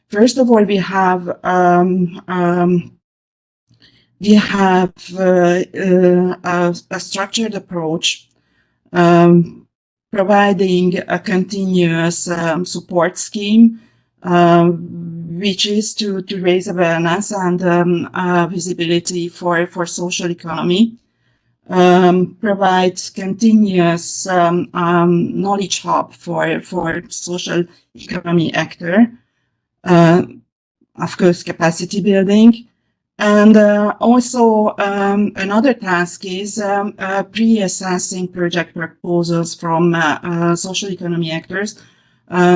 First of all, we have a structured approach, providing a continuous support scheme, which is to raise awareness and visibility for social economy, provides continuous knowledge hub for social economy actor. Of course, capacity building, and also another task is pre-assessing project proposals from social economy actors,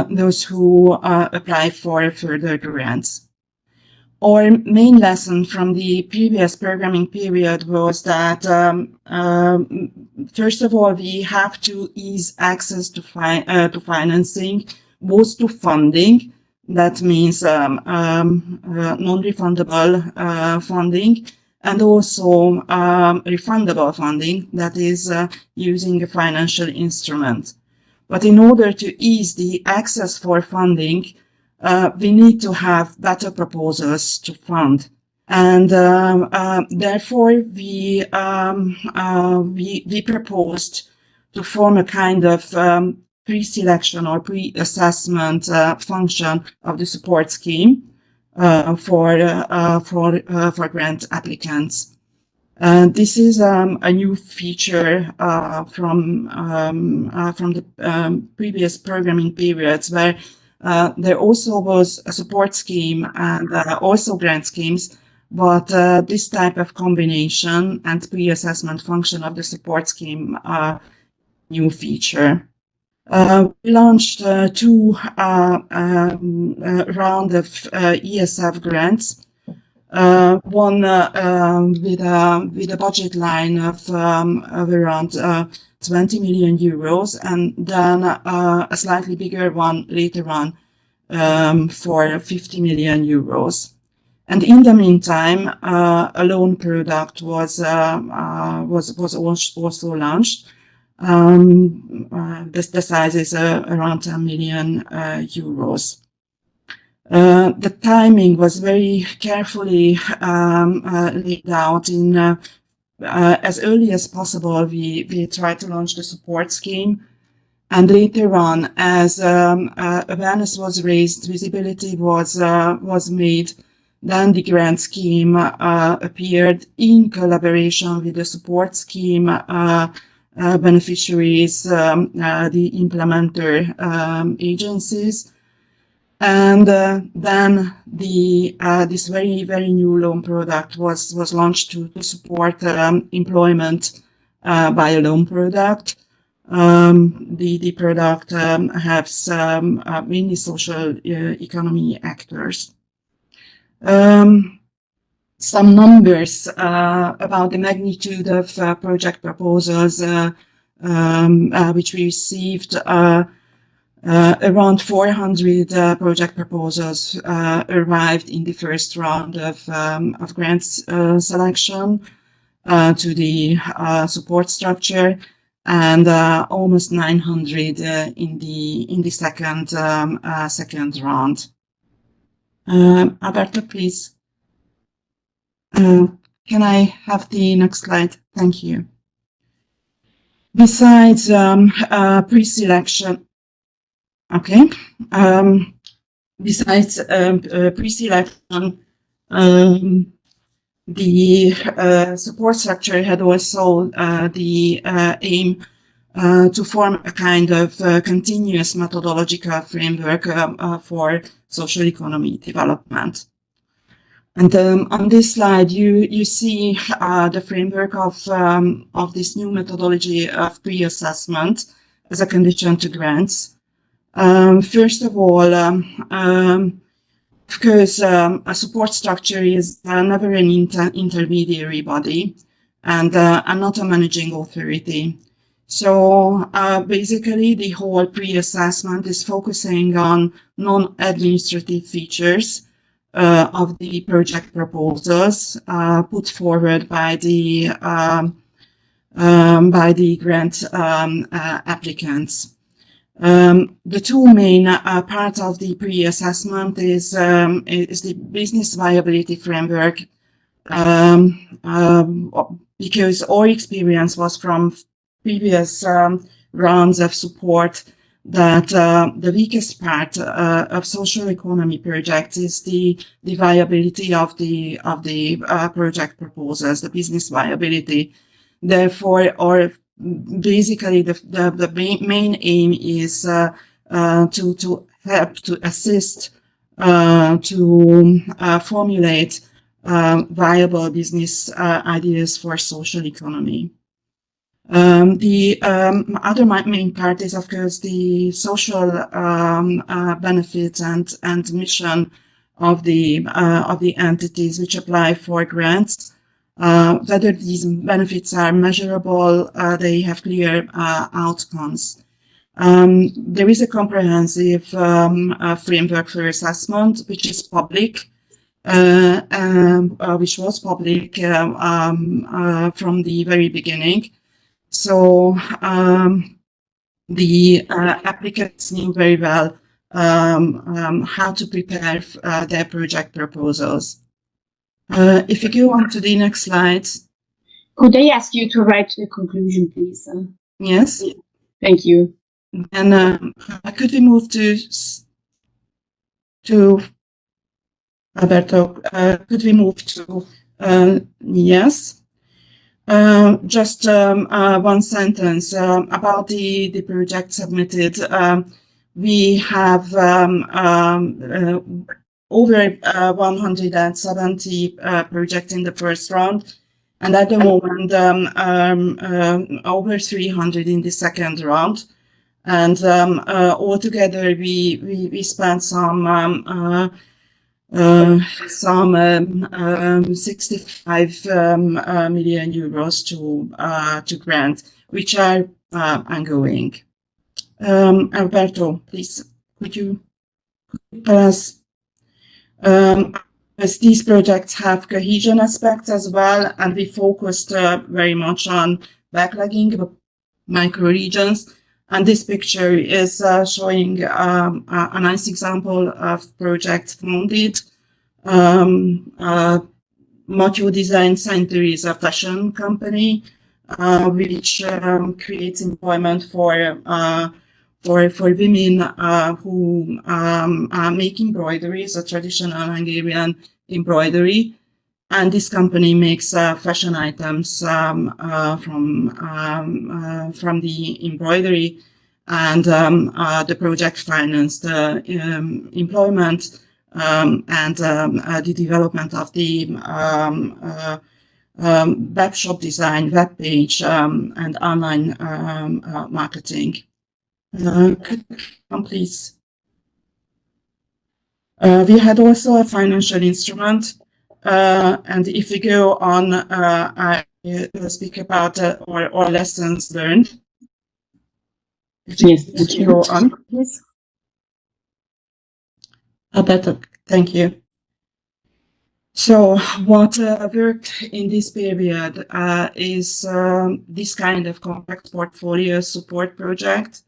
those who apply for further grants. Our main lesson from the previous programming period was that first of all, we have to ease access to financing, both to funding. That means non-refundable funding, and also refundable funding, that is using a financial instrument. But in order to ease the access for funding, we need to have better proposals to fund. And therefore, we proposed to form a kind of pre-selection or pre-assessment function of the support scheme for grant applicants. This is a new feature from the previous programming periods, where there also was a support scheme and also grant schemes, but this type of combination and pre-assessment function of the support scheme new feature. We launched two rounds of ESF grants. One with a budget line of around 20 million euros, and then a slightly bigger one later on for 50 million euros. And in the meantime, a loan product was also launched. The size is around 10 million euros. The timing was very carefully laid out. In as early as possible, we tried to launch the support scheme, and later on, as awareness was raised, visibility was made, then the grant scheme appeared in collaboration with the support scheme beneficiaries, the implementer agencies. And then this very new loan product was launched to support employment by a loan product. The product has mainly social economy actors. Some numbers about the magnitude of project proposals which we received. Around 400 project proposals arrived in the first round of grants selection to the support structure, and almost 900 in the second round. Alberto, please. Can I have the next slide? Thank you. Besides pre-selection. Okay. Besides pre-selection, the support structure had also the aim to form a kind of continuous methodological framework for social economy development. And on this slide, you see the framework of this new methodology of pre-assessment as a condition to grants. First of all, because a support structure is never an intermediary body and not a managing authority. So basically, the whole pre-assessment is focusing on non-administrative features of the project proposals put forward by the grant applicants. The two main parts of the pre-assessment is the business viability framework, because our experience was from previous rounds of support that the weakest part of social economy projects is the viability of the project proposals, the business viability. Therefore, basically the main aim is to help, to assist, to formulate viable business ideas for social economy. The other main part is, of course, the social benefits and mission of the entities which apply for grants. Whether these benefits are measurable, they have clear outcomes. There is a comprehensive framework for assessment, which is public, which was public from the very beginning. So the applicants knew very well how to prepare their project proposals. If you go on to the next slide. Could I ask you to write the conclusion, please? Yes. Thank you. And could we move to Alberto? Could we move to yes? Just one sentence about the project submitted. We have over 170 projects in the first round, and at the moment over 300 in the second round. And altogether, we spent some 65 million euros to grant, which are ongoing. Alberto, please, could you tell us as these projects have cohesion aspects as well, and we focused very much on backlogging microregions. And this picture is showing a nice example of projects funded. Mathieu Design Center is a fashion company which creates employment for women who make embroideries, a traditional Hungarian embroidery. And this company makes fashion items from the embroidery, and the project financed employment and the development of the web shop design, web page, and online marketing. Please. We had also a financial instrument. And if we go on, I speak about our lessons learned. Yes, if you go on, please. Better, thank you. So what worked in this period is this kind of compact portfolio support project,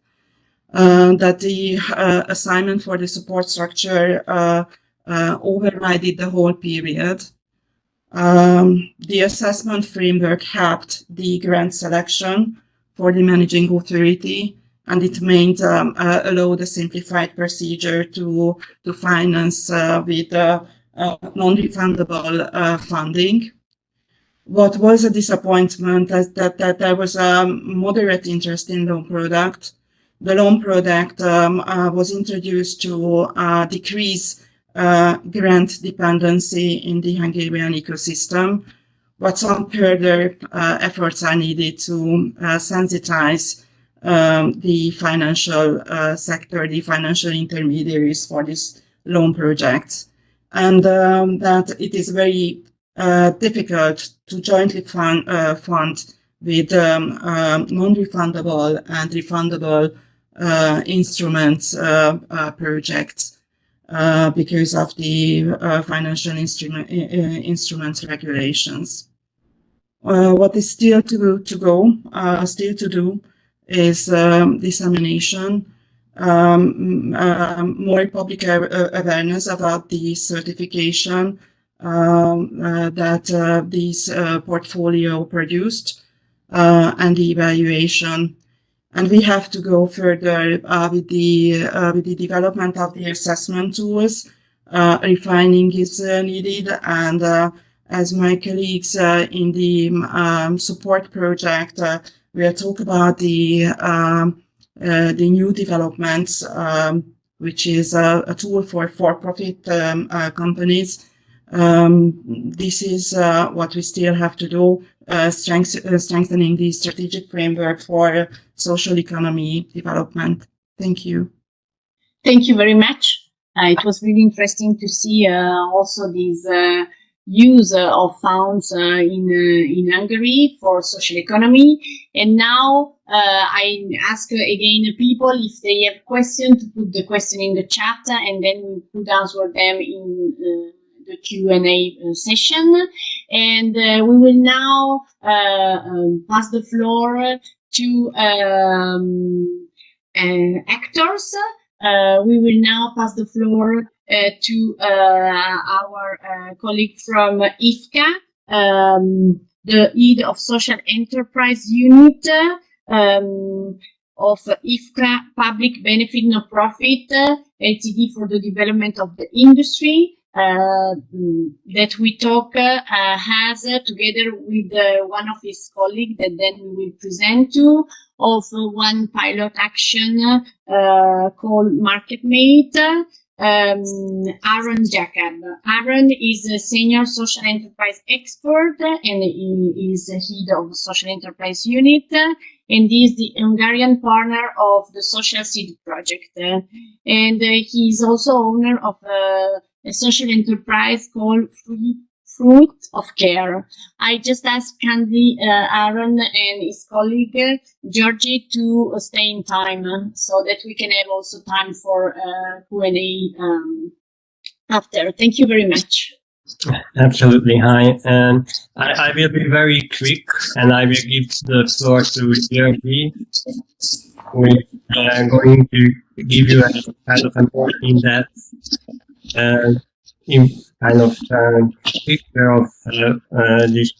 that the assignment for the support structure overrided the whole period. The assessment framework helped the grant selection for the managing authority, and it made allowed a simplified procedure to finance with non-refundable funding. What was a disappointment is that there was a moderate interest in loan product. The loan product was introduced to decrease grant dependency in the Hungarian ecosystem, but some further efforts are needed to sensitize the financial sector, the financial intermediaries for this loan project, and that it is very difficult to jointly fund with non-refundable and refundable instruments projects because of the financial instruments regulations. What is still to do is dissemination, more public awareness about the certification that this portfolio produced, and the evaluation. And we have to go further with the development of the assessment tools. Refining is needed, and as my colleagues in the support project, we are talking about the new developments, which is a tool for for-profit companies. This is what we still have to do, strengthening the strategic framework for social economy development. Thank you. Thank you very much. It was really interesting to see also these use of funds in Hungary for social economy. And now I ask again people if they have questions to put the question in the chat, and then we could answer them in the Q&A session. And we will now pass the floor to actors. We will now pass the floor to our colleague from IFCA, the Head of Social Enterprise Unit of IFCA Public Benefit Non-Profit Ltd for the development of the industry, that we talk has together with one of his colleagues that then we will present to, of one pilot action called MarketMate. Aaron Jacob. Aaron is a senior social enterprise expert, and he is head of social enterprise unit, and is the Hungarian partner of the Social Seed project. And he is also owner of a social enterprise called Fruit of Care. I just asked kindly Aaron and his colleague Georgie to stay in time so that we can have also time for Q&A after. Thank you very much. Absolutely. Hi. I will be very quick, and I will give the floor to Georgi, who is going to give you a kind of a more in-depth kind of picture of this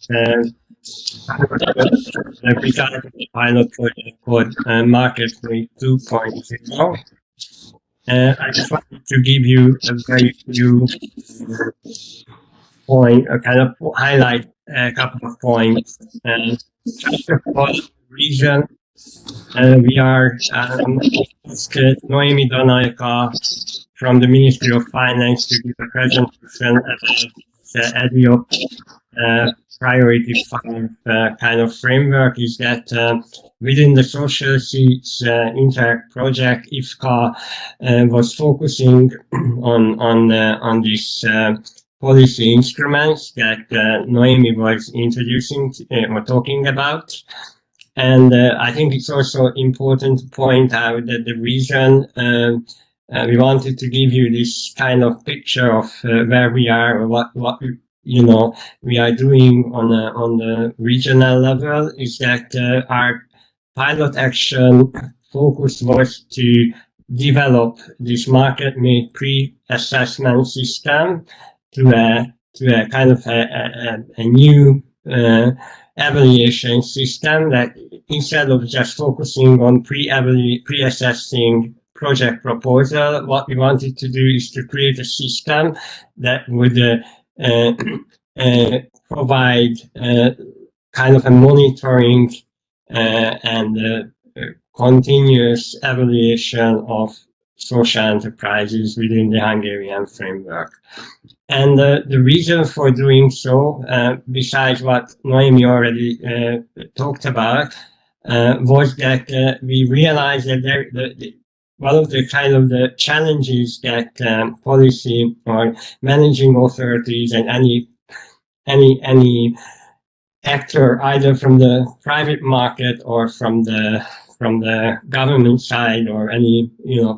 pilot project called Marketplace 2.0. I just wanted to give you a very few kind of highlight a couple of points. First of all, region, we are Noemi Donajka from the Ministry of Finance to give a presentation about the EDIOP priority 5 kind of framework. Is that within the Social Seeds Interact project, IFCA was focusing on this policy instruments that Noemi was introducing or talking about. And I think it's also important to point out that the reason we wanted to give you this kind of picture of where we are or what we are doing on the regional level is that our pilot action focus was to develop this market-made pre-assessment system to a kind of a new evaluation system that instead of just focusing on pre-assessing project proposal, what we wanted to do is to create a system that would provide kind of a monitoring and continuous evaluation of social enterprises within the Hungarian framework. And the reason for doing so, besides what Noemi already talked about, was that we realized that one of the kind of the challenges that policy or managing authorities and any actor, either from the private market or from the government side or any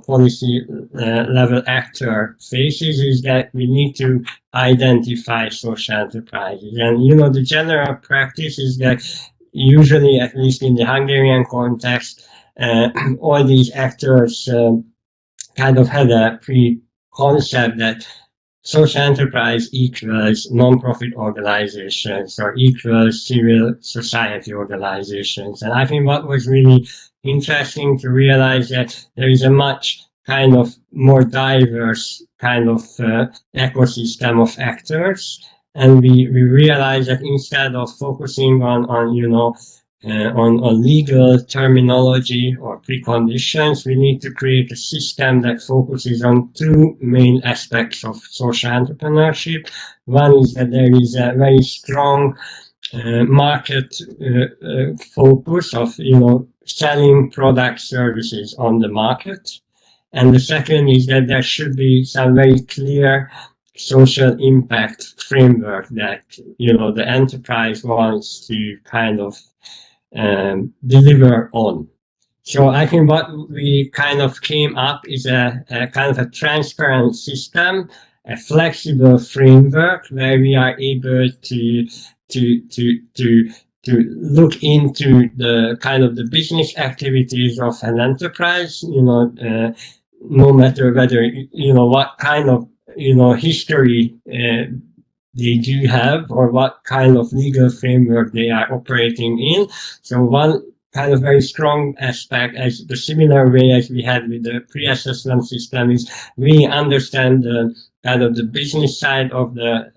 policy level actor faces, is that we need to identify social enterprises. And the general practice is that usually, at least in the Hungarian context, all these actors kind of had a pre-concept that social enterprise equals non-profit organizations or equals civil society organizations. And I think what was really interesting to realize that there is a much kind of more diverse kind of ecosystem of actors. And we realize that instead of focusing on legal terminology or preconditions, we need to create a system that focuses on two main aspects of social entrepreneurship. One is that there is a very strong market focus of selling products, services on the market. And the second is that there should be some very clear social impact framework that the enterprise wants to kind of deliver on. So I think what we kind of came up is a kind of a transparent system, a flexible framework where we are able to look into the kind of the business activities of an enterprise, no matter whether what kind of history they do have or what kind of legal framework they are operating in. So one kind of very strong aspect, as the similar way as we had with the pre-assessment system, is we understand the kind of the business side of the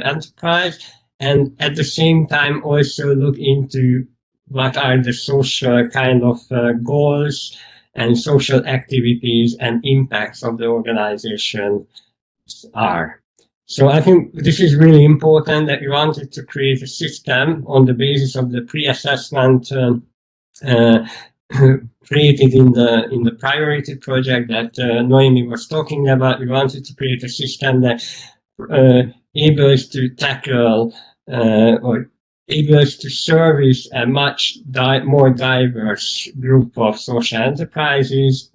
enterprise, and at the same time also look into what are the social kind of goals and social activities and impacts of the organization are. So I think this is really important, that we wanted to create a system on the basis of the pre-assessment created in the priority project that Noemi was talking about. We wanted to create a system that able to tackle or able to service a much more diverse group of social enterprises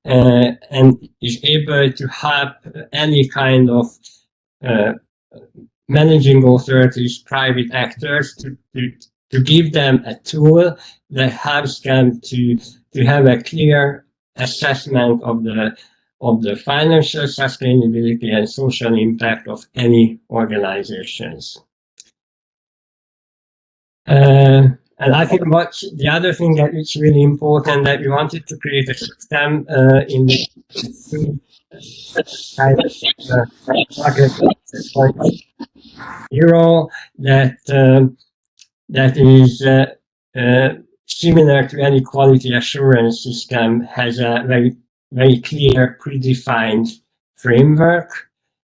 and is able to help any kind of managing authorities, private actors, to give them a tool that helps them to have a clear assessment of the financial sustainability and social impact of any organizations. And I think the other thing that is really important, that we wanted to create a system in the kind of Euro that is similar to any quality assurance system, has a very clear predefined framework,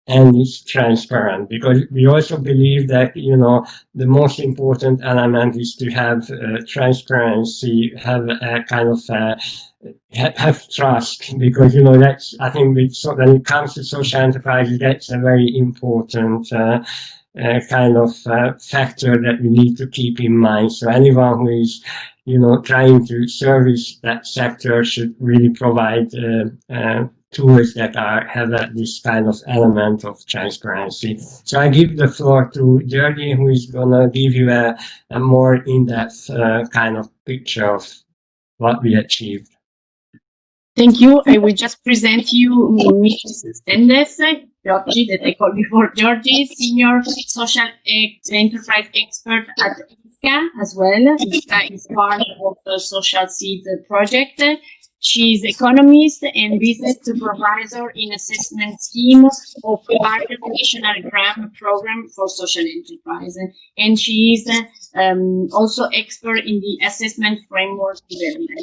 and it's transparent, because we also believe that, you know, the most important element is to have transparency, have a kind of have trust, because, you know, that's, I think when it comes to social enterprises, that's a very important kind of factor that we need to keep in mind. So anyone who is, you know, trying to service that sector should really provide tools that have this kind of element of transparency. So I give the floor to György, who is going to give you a more in-depth kind of picture of what we achieved. Thank you. I will just present you Mrs. Stendes, György, that I called before György, Senior Social Enterprise Expert at ISCA as well. ISCA is part of the Social Seeds project. She's economist and business supervisor in assessment scheme of Barker National Grant Program for Social Enterprise. And she is also expert in the assessment framework development.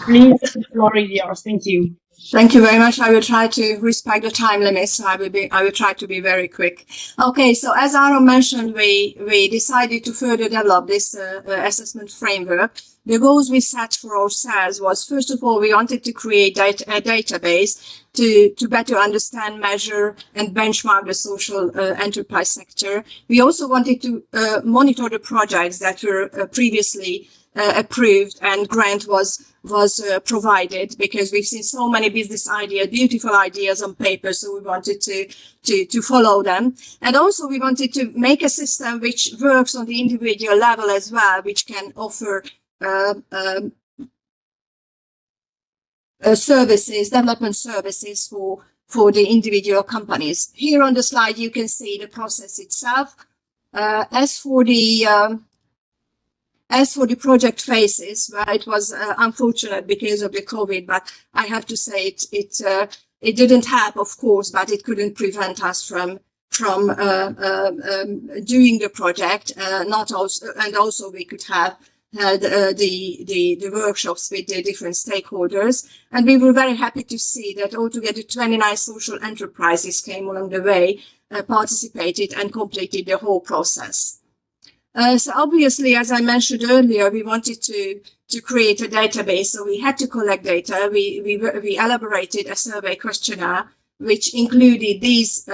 Please, the floor is yours. Thank you. Thank you very much. I will try to respect the time limits. So I will try to be very quick. Okay, so as Aaron mentioned, we decided to further develop this assessment framework. The goals we set for ourselves was, first of all, we wanted to create a database to better understand, measure, and benchmark the social enterprise sector. We also wanted to monitor the projects that were previously approved and grant was provided, because we've seen so many business ideas, beautiful ideas on paper, so we wanted to follow them. And also we wanted to make a system which works on the individual level as well, which can offer services, development services for the individual companies. Here on the slide, you can see the process itself. As for the project phases, well, it was unfortunate because of the COVID, but I have to say it didn't help, of course, but it couldn't prevent us from doing the project. And also we could have had the workshops with the different stakeholders, and we were very happy to see that altogether 29 social enterprises came along the way, participated and completed the whole process. So obviously, as I mentioned earlier, we wanted to create a database, so we had to collect data. We elaborated a survey questionnaire which included these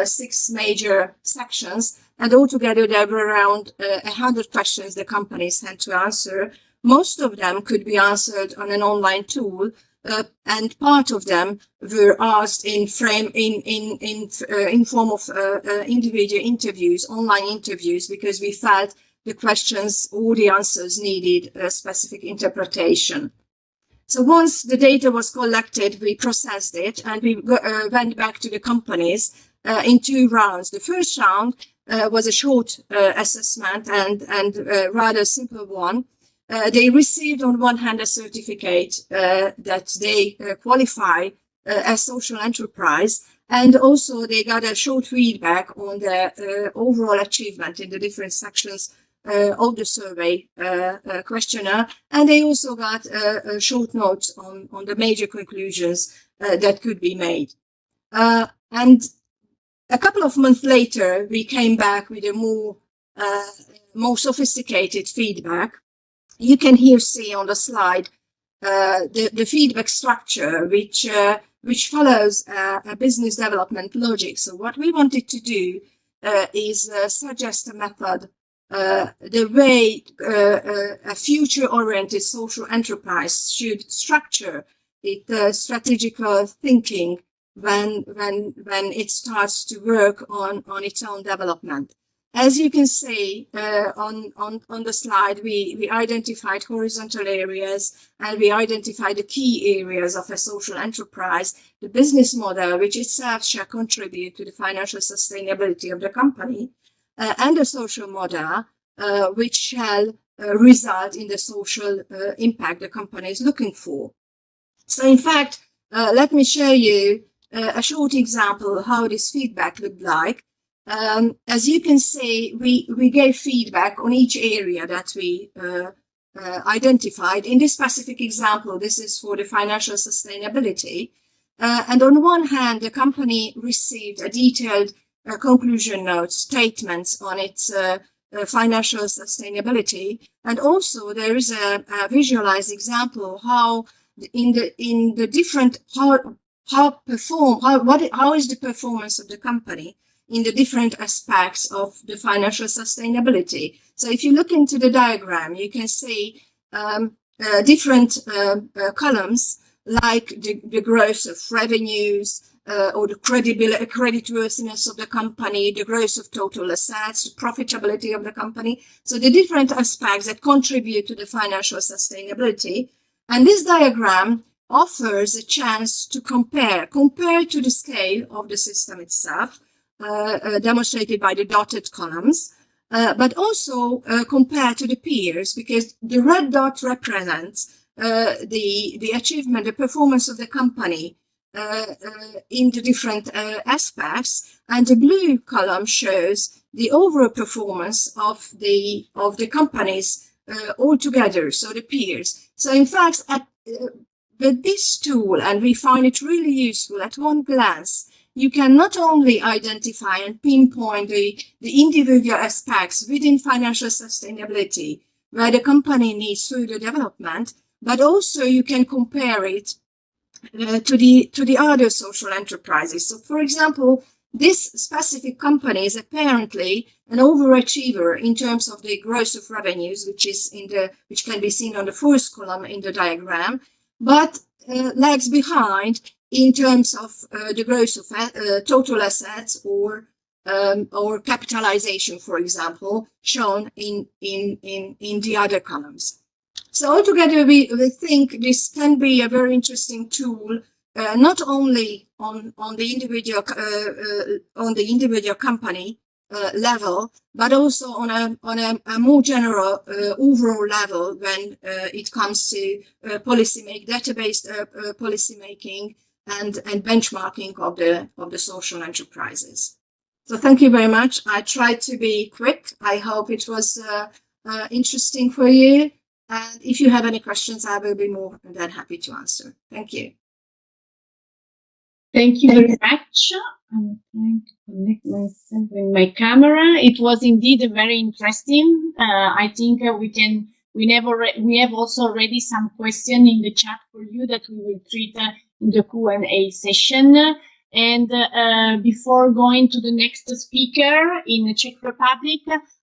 6 major sections, and altogether there were around 100 questions the companies had to answer. Most of them could be answered on an online tool, and part of them were asked in form of individual interviews, online interviews, because we felt the questions or the answers needed a specific interpretation. So once the data was collected, we processed it, and we went back to the companies in 2 rounds. The first round was a short assessment and rather simple one. They received on one hand a certificate that they qualify as social enterprise, and also they got a short feedback on the overall achievement in the different sections of the survey questionnaire, and they also got short notes on the major conclusions that could be made. And a couple of months later, we came back with a more sophisticated feedback. You can here see on the slide the feedback structure, which follows a business development logic. So what we wanted to do is suggest a method, the way a future-oriented social enterprise should structure its strategical thinking when it starts to work on its own development. As you can see on the slide, we identified horizontal areas, and we identified the key areas of a social enterprise, the business model, which itself shall contribute to the financial sustainability of the company, and the social model, which shall result in the social impact the company is looking for. So in fact, let me show you a short example of how this feedback looked like. As you can see, we gave feedback on each area that we identified. In this specific example, this is for the financial sustainability. And on one hand, the company received a detailed conclusion note, statements on its financial sustainability. And also there is a visualized example of how in the different, how is the performance of the company in the different aspects of the financial sustainability. So if you look into the diagram, you can see different columns, like the growth of revenues, or the creditworthiness of the company, the growth of total assets, the profitability of the company. So the different aspects that contribute to the financial sustainability. And this diagram offers a chance to compare to the scale of the system itself, demonstrated by the dotted columns, but also compare to the peers, because the red dot represents the achievement, the performance of the company in the different aspects, and the blue column shows the overall performance of the companies altogether, so the peers. So in fact, with this tool, and we find it really useful at one glance, you can not only identify and pinpoint the individual aspects within financial sustainability where the company needs further development, but also you can compare it to the other social enterprises. So, for example, this specific company is apparently an overachiever in terms of the growth of revenues, which can be seen on the first column in the diagram, but lags behind in terms of the growth of total assets or capitalization, for example, shown in the other columns. So altogether, we think this can be a very interesting tool, not only on the individual company level, but also on a more general overall level when it comes to database policy making and benchmarking of the social enterprises. So thank you very much. I tried to be quick. I hope it was interesting for you. And if you have any questions, I will be more than happy to answer. Thank you. Thank you very much. I'm trying to connect myself with my camera. It was indeed very interesting. I think we have also already some question in the chat for you that we will treat in the Q&A session. And before going to the next speaker in the Czech Republic,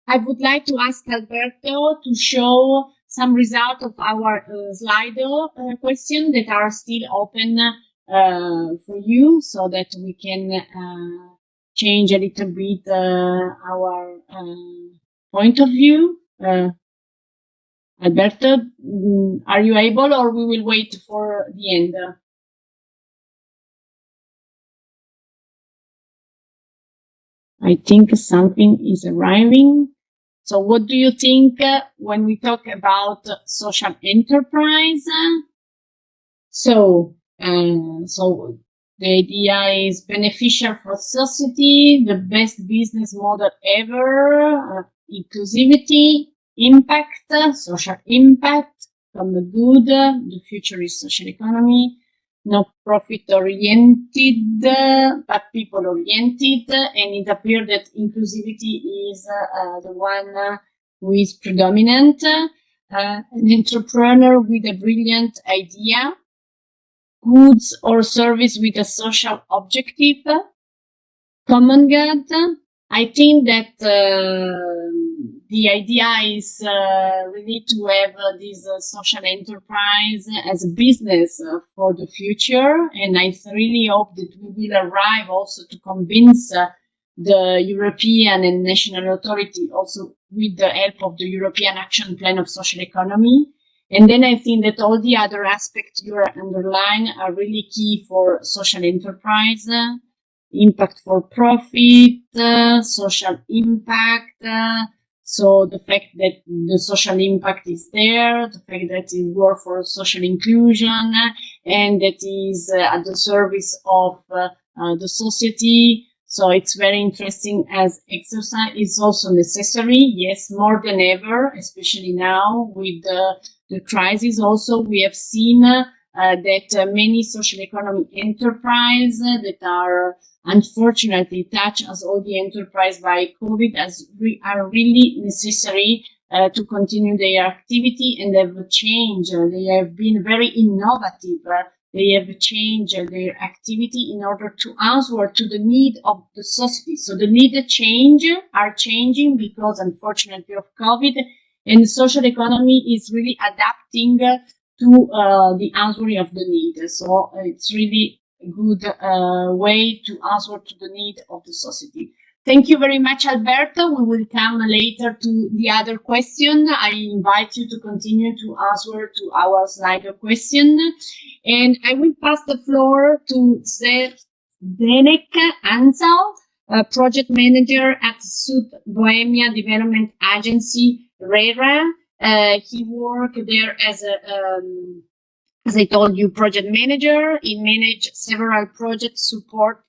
I would like to ask Alberto to show some result of our Slido question that are still open for you, so that we can change a little bit our point of view. Alberto, are you able, or we will wait for the end? I think something is arriving. So what do you think when we talk about social enterprise? So the idea is beneficial for society, the best business model ever, inclusivity, impact, social impact, from the good, the future is social economy, not profit oriented, but people oriented, and it appears that inclusivity is the one who is predominant. An entrepreneur with a brilliant idea, goods or service with a social objective, common good. I think that the idea is really to have this social enterprise as a business for the future. And I really hope that we will arrive also to convince the European and national authority, also with the help of the European Action Plan of Social Economy. And then I think that all the other aspects you underline are really key for social enterprise, impact for profit, social impact. So the fact that the social impact is there, the fact that it works for social inclusion, and that is at the service of the society. So it's very interesting as exercise. It's also necessary, yes, more than ever, especially now with the crisis. Also, we have seen that many social economy enterprise that are unfortunately touched as all the enterprise by COVID are really necessary to continue their activity, and have changed. They have been very innovative. They have changed their activity in order to answer to the need of the society. So the need are changing because, unfortunately, of COVID, and the social economy is really adapting to the answering of the need. So it's really a good way to answer to the need of the society. Thank you very much, Alberto. We will come later to the other question. I invite you to continue to answer to our Slido question. And I will pass the floor to Zdenek Anzal, project manager at South Bohemia Development Agency, RERA. He worked there as I told you, project manager. He managed several projects supporting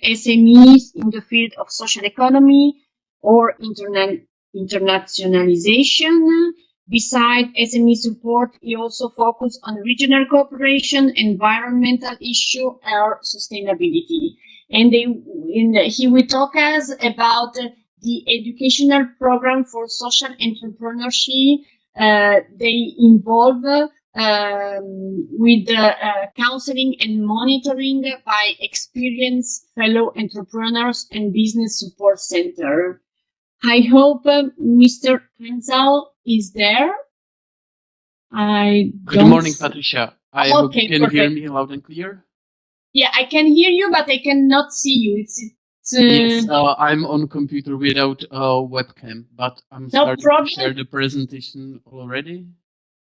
SMEs in the field of social economy or internationalization. Beside SME support, he also focused on regional cooperation, environmental issue, or sustainability. And he will talk us about the educational program for social entrepreneurship. They involve with counseling and monitoring by experienced fellow entrepreneurs and business support center. I hope Mr. Anzal is there. Good morning, Patricia. I hope you can hear me loud and clear. Yeah, I can hear you, but I cannot see you. Yes, I'm on computer without a webcam, but I'm starting to share the presentation already.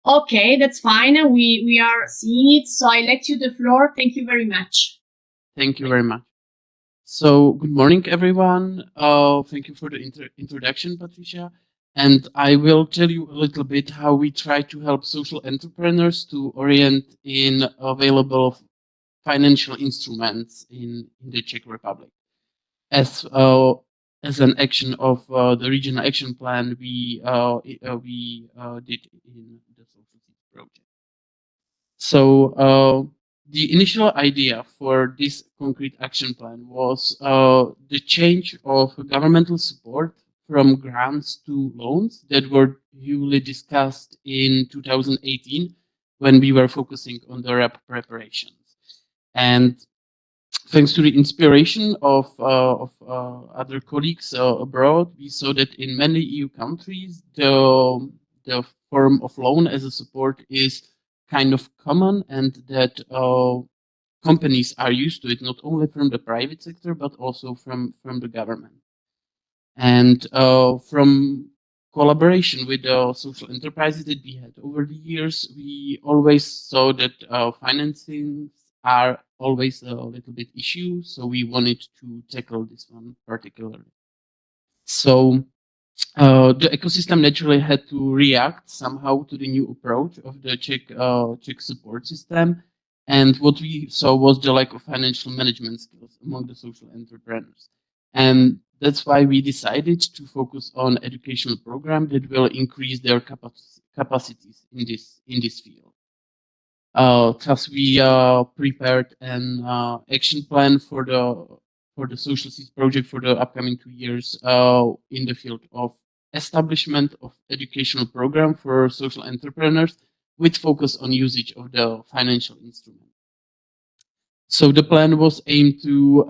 Okay, that's fine. We are seeing it, so I let you the floor. Thank you very much. Thank you very much. So, good morning, everyone. Thank you for the introduction, Patricia. And I will tell you a little bit how we try to help social entrepreneurs to orient in available financial instruments in the Czech Republic. As an action of the regional action plan, we did in the social project. So the initial idea for this concrete action plan was the change of governmental support from grants to loans that were duly discussed in 2018 when we were focusing on the RAP preparations. And thanks to the inspiration of other colleagues abroad, we saw that in many EU countries, the form of loan as a support is kind of common, and that companies are used to it, not only from the private sector, but also from the government. And from collaboration with the social enterprises that we had over the years, we always saw that financing are always a little bit issue, so we wanted to tackle this one particularly. So the ecosystem naturally had to react somehow to the new approach of the Czech support system, and what we saw was the lack of financial management skills among the social entrepreneurs. And that's why we decided to focus on educational program that will increase their capacities in this field. Thus, we prepared an action plan for the social seeds project for the upcoming 2 years in the field of establishment of educational program for social entrepreneurs with focus on usage of the financial instrument. So the plan was aimed to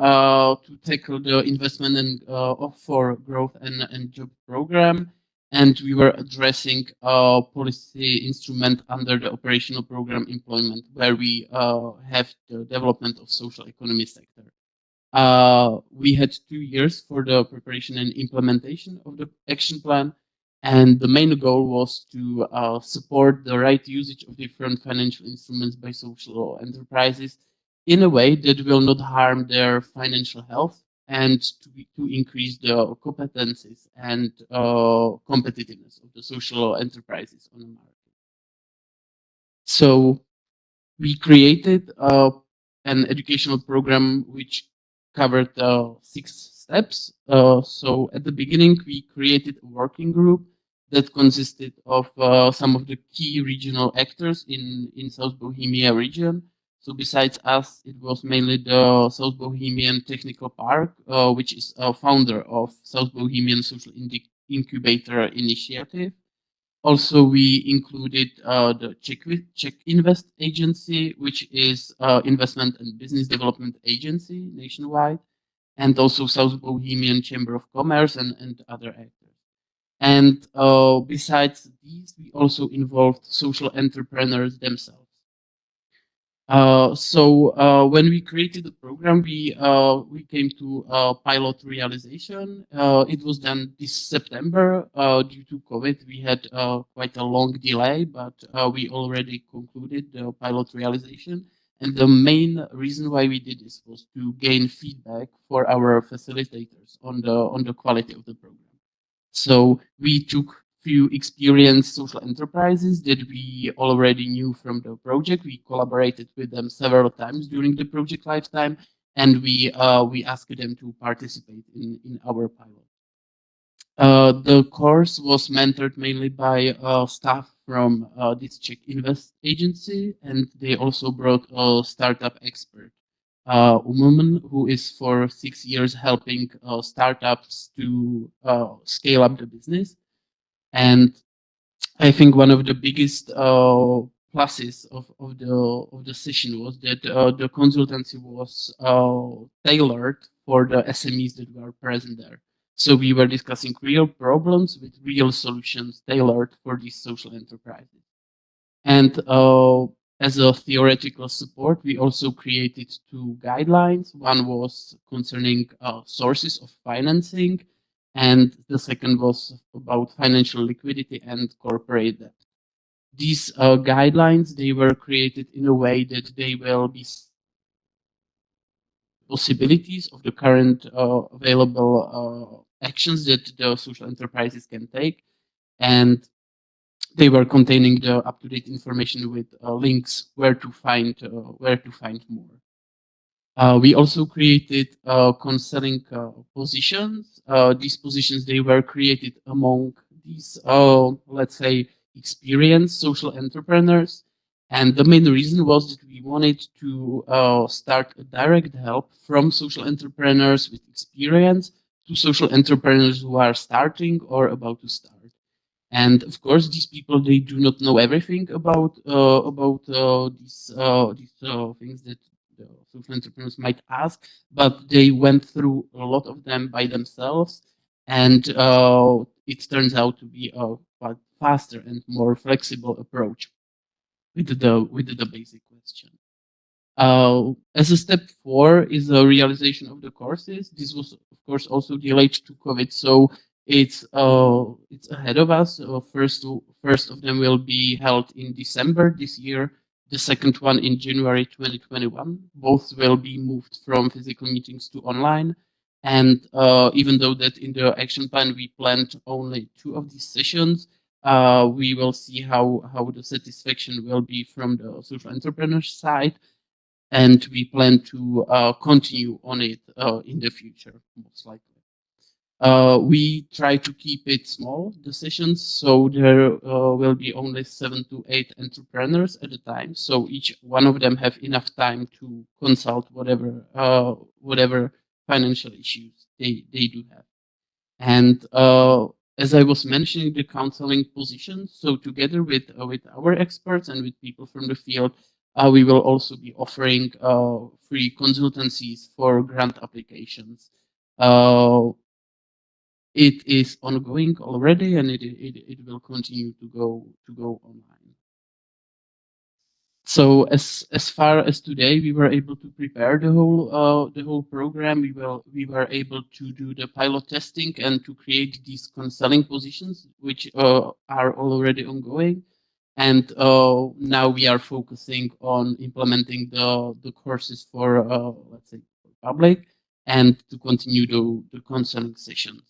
tackle the investment and for growth and job program, and we were addressing a policy instrument under the operational program employment, where we have the development of social economy sector. We had 2 years for the preparation and implementation of the action plan, and the main goal was to support the right usage of different financial instruments by social enterprises in a way that will not harm their financial health, and to increase the competencies and competitiveness of the social enterprises on the market. So we created an educational program which covered 6 steps. So at the beginning, we created a working group that consisted of some of the key regional actors in South Bohemia region. So besides us, it was mainly the South Bohemian Technical Park, which is a founder of South Bohemian Social Incubator Initiative. Also, we included the Czech Invest Agency, which is investment and business development agency nationwide, and also South Bohemian Chamber of Commerce and other actors. And besides these, we also involved social entrepreneurs themselves. So when we created the program, we came to pilot realization. It was done this September. Due to COVID, we had quite a long delay, but we already concluded the pilot realization. And the main reason why we did this was to gain feedback for our facilitators on the quality of the program. So we took few experienced social enterprises that we already knew from the project. We collaborated with them several times during the project lifetime, and we asked them to participate in our pilot. The course was mentored mainly by staff from this Czech Invest agency, and they also brought a startup expert, woman who is for 6 years helping startups to scale up the business. And I think one of the biggest pluses of the session was that the consultancy was tailored for the SMEs that were present there. So we were discussing real problems with real solutions tailored for these social enterprises. And as a theoretical support, we also created 2 guidelines. One was concerning sources of financing, and the second was about financial liquidity and corporate debt. These guidelines, they were created in a way that they will be possibilities of the current available actions that the social enterprises can take, and they were containing the up-to-date information with links where to find more. We also created counseling positions. These positions, they were created among these, let's say, experienced social entrepreneurs. And the main reason was that we wanted to start a direct help from social entrepreneurs with experience to social entrepreneurs who are starting or about to start. And of course, these people, they do not know everything about these things that the social entrepreneurs might ask, but they went through a lot of them by themselves, and it turns out to be a quite faster and more flexible approach with the basic question. As a step 4 is the realization of the courses. This was, of course, also delayed to COVID, so it's ahead of us. First of them will be held in December this year. The second one in January 2021. Both will be moved from physical meetings to online. And even though that in the action plan we planned only 2 of these sessions, we will see how the satisfaction will be from the social entrepreneur side, and we plan to continue on it in the future, most likely. We try to keep it small, the sessions, so there will be only 7 to 8 entrepreneurs at a time. So each one of them have enough time to consult whatever financial issues they do have. And as I was mentioning, the counseling positions. So together with our experts and with people from the field, we will also be offering free consultancies for grant applications. It is ongoing already, and it will continue to go online. So as far as today, we were able to prepare the whole program. We were able to do the pilot testing and to create these counseling positions, which are already ongoing. And now we are focusing on implementing the courses for let's say for public, and to continue the counseling sessions.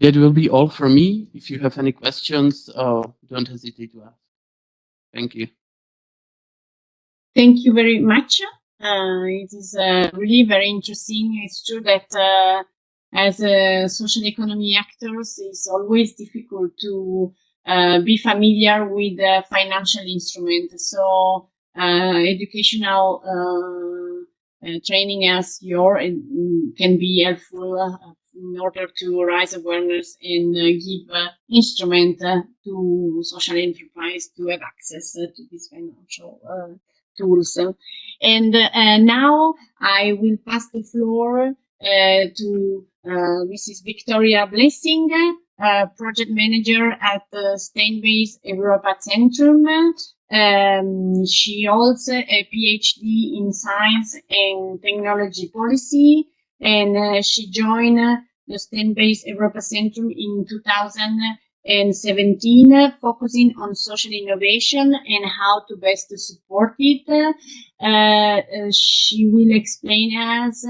That will be all from me. If you have any questions, don't hesitate to ask. Thank you. Thank you very much. It is really very interesting. It's true that as social economy actors, it's always difficult to be familiar with financial instruments. So educational training as your can be helpful in order to raise awareness and give instrument to social enterprise to have access to this financial tools. And now I will pass the floor to Mrs. Victoria Blessing, project manager at the Steinbase Europa Centrum. She holds a PhD in science and technology policy, and she joined the Steinbase Europa Centrum in 2017, focusing on social innovation and how to best support it. She will explain us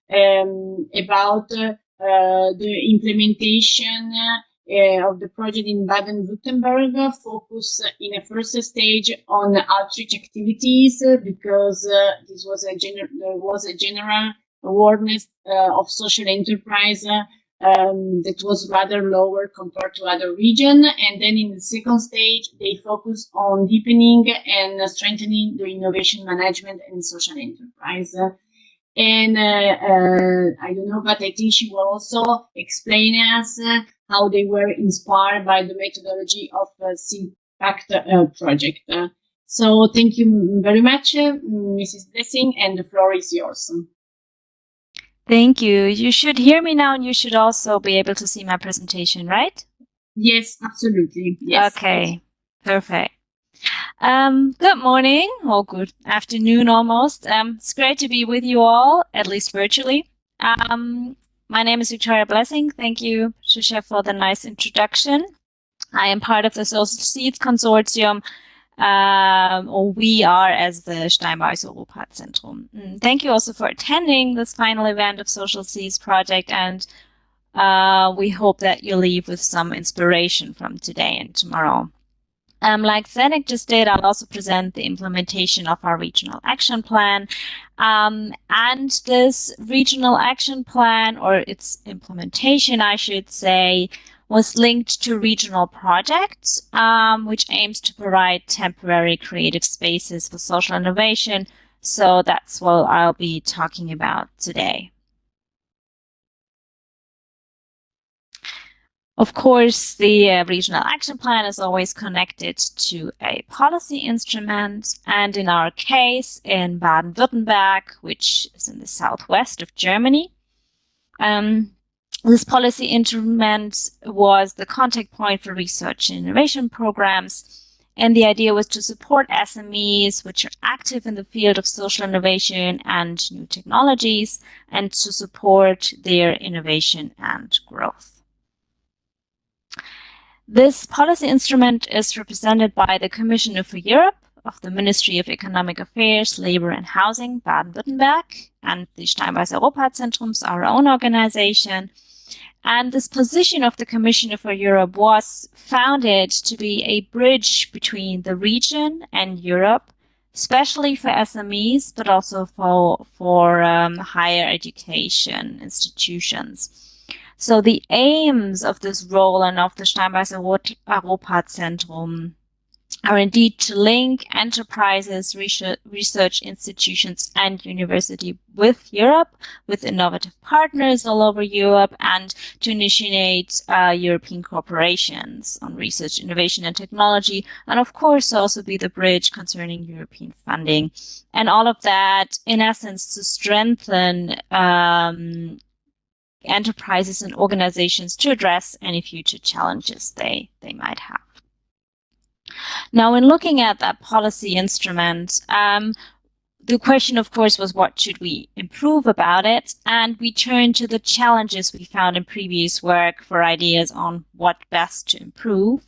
about the implementation of the project in Baden-Württemberg, focus in a first stage on outreach activities, because there was a general awareness of social enterprise that was rather lower compared to other regions. And then in the second stage, they focus on deepening and strengthening the innovation management and social enterprise. And I don't know, but I think she will also explain us how they were inspired by the methodology of the SIMPACT project. So thank you very much, Mrs. Blessing, and the floor is yours. Thank you. You should hear me now, and you should also be able to see my presentation, right? Yes, absolutely. Yes. Okay, perfect. Good morning, or good afternoon almost. It's great to be with you all, at least virtually. My name is Victoria Blessing. Thank you, Shusha, for the nice introduction. I am part of the Social Seeds Consortium, or we are as the Steinbase Europa Centrum. Thank you also for attending this final event of Social Seeds project, and we hope that you leave with some inspiration from today and tomorrow. Like Zdenek just did, I'll also present the implementation of our regional action plan. And this regional action plan, or its implementation, I should say, was linked to regional projects, which aims to provide temporary creative spaces for social innovation. So that's what I'll be talking about today. Of course, the regional action plan is always connected to a policy instrument, and in our case, in Baden-Württemberg, which is in the southwest of Germany, this policy instrument was the contact point for research and innovation programs, and the idea was to support SMEs which are active in the field of social innovation and new technologies, and to support their innovation and growth. This policy instrument is represented by the Commissioner for Europe of the Ministry of Economic Affairs, Labor and Housing, Baden-Württemberg, and the Steinbase Europa Zentrums, our own organization. And this position of the Commissioner for Europe was founded to be a bridge between the region and Europe, especially for SMEs, but also for higher education institutions. So the aims of this role and of the Steinbase Europa Centrum are indeed to link enterprises, research institutions, and university with Europe, with innovative partners all over Europe, and to initiate European cooperations on research, innovation, and technology, and of course also be the bridge concerning European funding. And all of that, in essence, to strengthen enterprises and organizations to address any future challenges they might have. Now, in looking at that policy instrument, the question, of course, was what should we improve about it? And we turned to the challenges we found in previous work for ideas on what best to improve.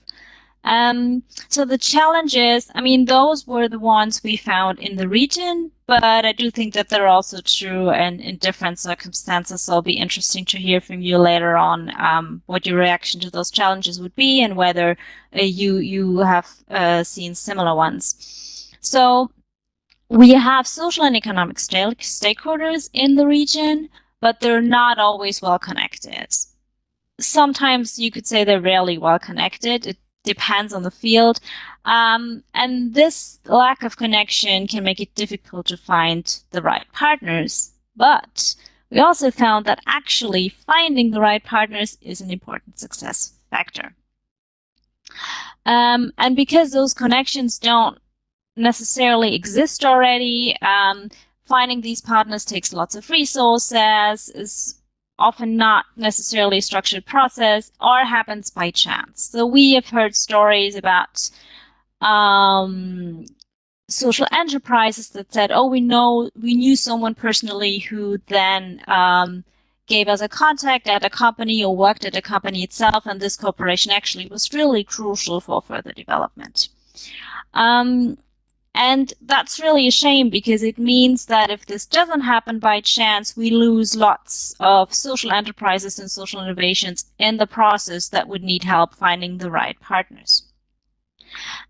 So the challenges, I mean, those were the ones we found in the region, but I do think that they're also true and in different circumstances. So it'll be interesting to hear from you later on what your reaction to those challenges would be and whether you have seen similar ones. So we have social and economic stakeholders in the region, but they're not always well connected. Sometimes you could say they're rarely well connected. It depends on the field. And this lack of connection can make it difficult to find the right partners. But we also found that actually finding the right partners is an important success factor. And because those connections don't necessarily exist already, finding these partners takes lots of resources, is often not necessarily a structured process, or happens by chance. So we have heard stories about social enterprises that said, oh, we knew someone personally who then gave us a contact at a company or worked at a company itself, and this cooperation actually was really crucial for further development. And that's really a shame, because it means that if this doesn't happen by chance, we lose lots of social enterprises and social innovations in the process that would need help finding the right partners.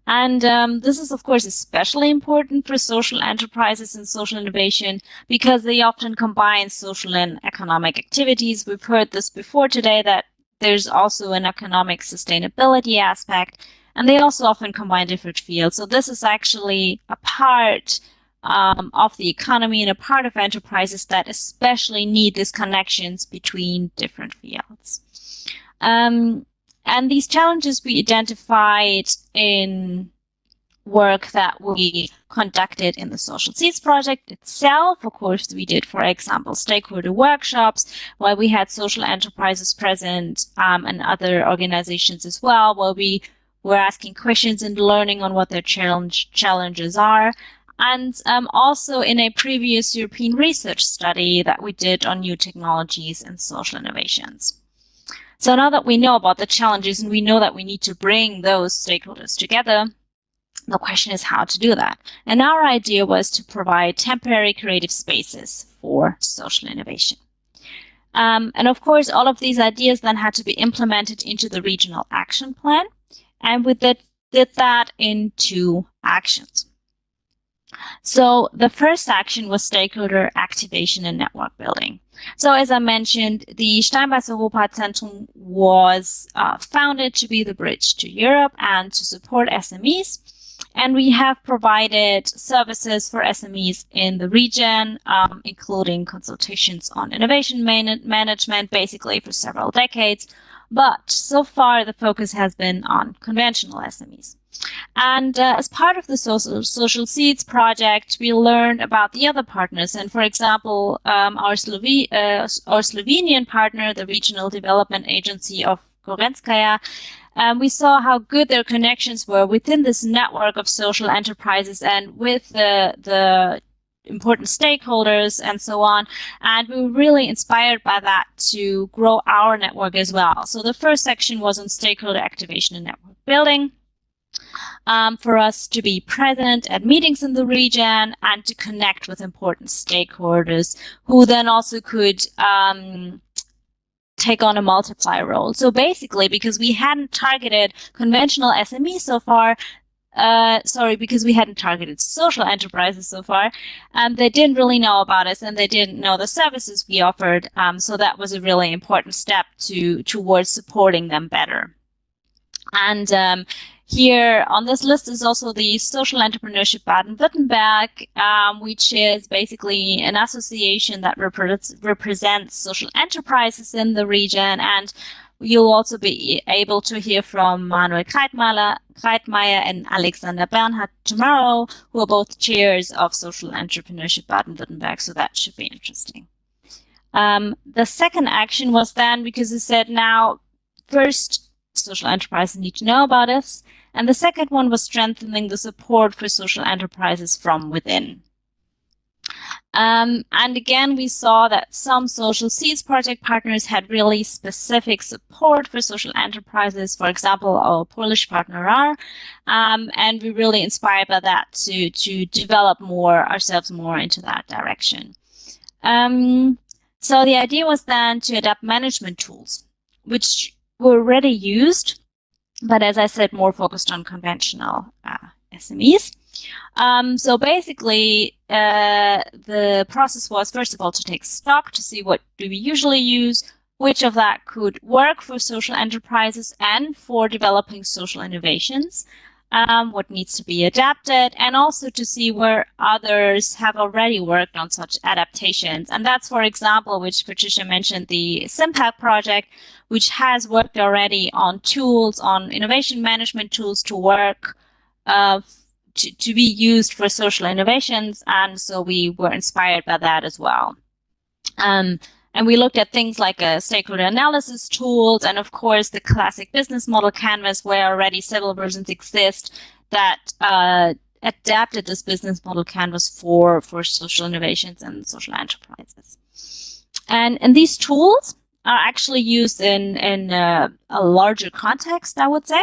And this is, of course, especially important for social enterprises and social innovation because they often combine social and economic activities. We've heard this before today, that there's also an economic sustainability aspect. And they also often combine different fields. So this is actually a part of the economy and a part of enterprises that especially need these connections between different fields. And these challenges we identified in work that we conducted in the Social Seeds project itself. Of course, we did, for example, stakeholder workshops, where we had social enterprises present and other organizations as well, where we're asking questions and learning on what their challenges are. And also in a previous European research study that we did on new technologies and social innovations. So now that we know about the challenges and we know that we need to bring those stakeholders together, the question is how to do that. And our idea was to provide temporary creative spaces for social innovation. And of course, all of these ideas then had to be implemented into the regional action plan. And we did that in 2 actions. So the first action was stakeholder activation and network building. So as I mentioned, the Steinbeis Europa Zentrum was founded to be the bridge to Europe and to support SMEs. And we have provided services for SMEs in the region, including consultations on innovation management, basically for several decades. But so far, the focus has been on conventional SMEs. And as part of the Social Seeds project, we learned about the other partners. And for example, our Slovenian partner, the Regional Development Agency of Gorenskaya, we saw how good their connections were within this network of social enterprises and with the important stakeholders and so on. And we were really inspired by that to grow our network as well. So the first section was on stakeholder activation and network building. For us to be present at meetings in the region and to connect with important stakeholders who then also could take on a multiplier role. So basically, because we hadn't targeted conventional SMEs so far, because we hadn't targeted social enterprises so far, they didn't really know about us and they didn't know the services we offered. So that was a really important step towards supporting them better. And here on this list is also the Social Entrepreneurship Baden-Württemberg, which is basically an association that represents social enterprises in the region. And you'll also be able to hear from Manuel Kreitmeier and Alexander Bernhard tomorrow, who are both chairs of Social Entrepreneurship Baden-Württemberg. So that should be interesting. The second action was then because it said now, first, social enterprises need to know about us. And the second one was strengthening the support for social enterprises from within. And again, we saw that some social seeds project partners had really specific support for social enterprises. For example, our Polish partner RAR, and we really inspired by that to develop ourselves more into that direction. So the idea was then to adapt management tools, which were already used, but as I said, more focused on conventional SMEs. So basically, the process was, first of all, to take stock to see what do we usually use, which of that could work for social enterprises and for developing social innovations, what needs to be adapted, and also to see where others have already worked on such adaptations. And that's, for example, which Patricia mentioned, the SIMPAC project, which has worked already on tools, on innovation management tools to work to be used for social innovations, and so we were inspired by that as well. And we looked at things like stakeholder analysis tools, and of course the classic business model canvas, where already several versions exist that adapted this business model canvas for social innovations and social enterprises. And these tools are actually used in a larger context, I would say.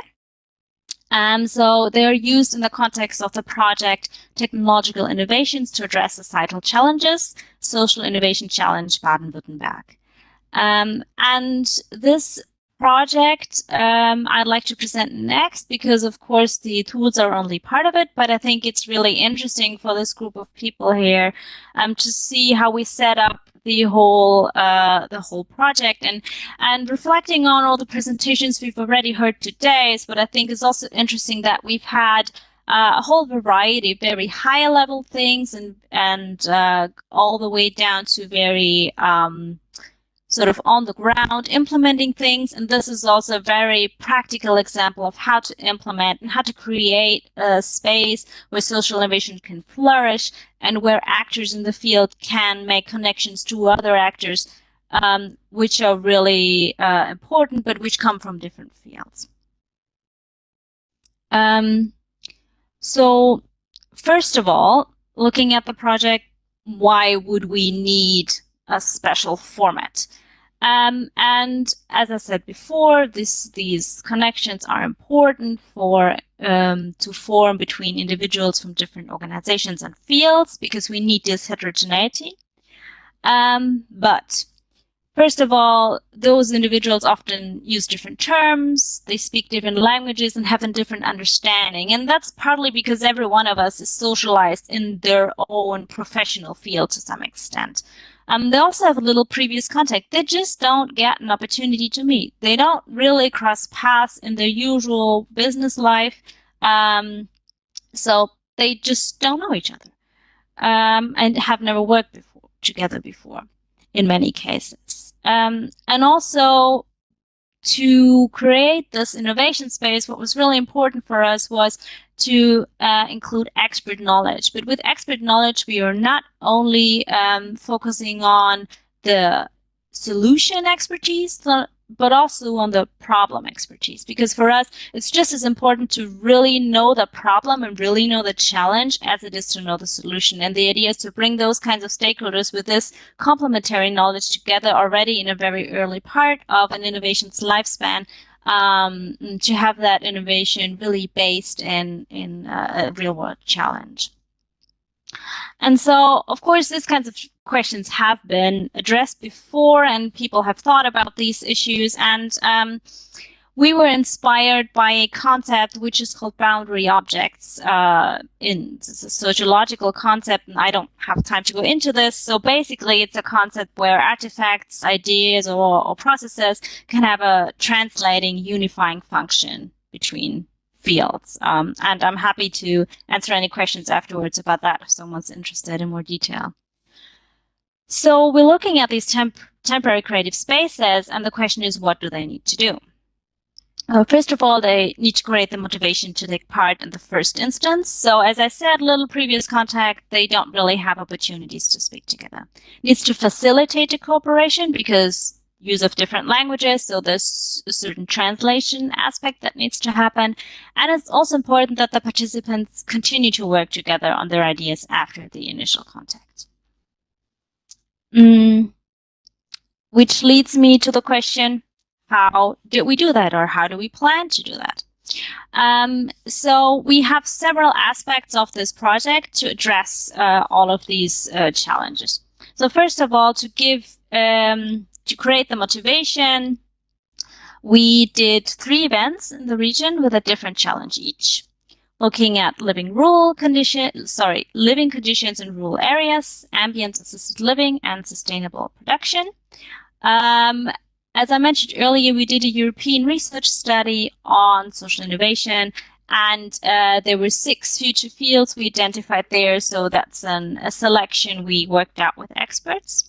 So they're used in the context of the project Technological Innovations to Address Societal Challenges, Social Innovation Challenge Baden-Württemberg. And this project I'd like to present next because, of course, the tools are only part of it, but I think it's really interesting for this group of people here to see how we set up the whole project, and reflecting on all the presentations we've already heard today. But I think it's also interesting that we've had a whole variety of very high level things and all the way down to very sort of on the ground implementing things. And this is also a very practical example of how to implement and how to create a space where social innovation can flourish and where actors in the field can make connections to other actors, which are really important, but which come from different fields. So first of all, looking at the project, why would we need a special format? And as I said before, these connections are important for to form between individuals from different organizations and fields, because we need this heterogeneity. But first of all, those individuals often use different terms, they speak different languages and have a different understanding. And that's partly because every one of us is socialized in their own professional field to some extent. They also have a little previous contact. They just don't get an opportunity to meet. They don't really cross paths in their usual business life. So they just don't know each other and have never worked together before in many cases. And also, to create this innovation space, what was really important for us was to include expert knowledge. But with expert knowledge, we are not only focusing on the solution expertise, but also on the problem expertise. Because for us, it's just as important to really know the problem and really know the challenge as it is to know the solution. And the idea is to bring those kinds of stakeholders with this complementary knowledge together already in a very early part of an innovation's lifespan, to have that innovation really based in a real-world challenge. And so, of course, these kinds of questions have been addressed before, and people have thought about these issues. And we were inspired by a concept which is called boundary objects. It's a sociological concept, and I don't have time to go into this. So basically, it's a concept where artifacts, ideas, or processes can have a translating, unifying function between fields. And I'm happy to answer any questions afterwards about that if someone's interested in more detail. So we're looking at these temporary creative spaces, and the question is, what do they need to do? First of all, they need to create the motivation to take part in the first instance. So as I said, little previous contact, they don't really have opportunities to speak together. Needs to facilitate the cooperation because use of different languages, so there's a certain translation aspect that needs to happen. And it's also important that the participants continue to work together on their ideas after the initial contact. Which leads me to the question, how did we do that, or how do we plan to do that? So we have several aspects of this project to address all of these challenges. So first of all, to create the motivation, we did 3 events in the region with a different challenge each. Looking at living conditions in rural areas, ambient assisted living, and sustainable production. As I mentioned earlier, we did a European research study on social innovation, and there were 6 future fields we identified there. So that's a selection we worked out with experts.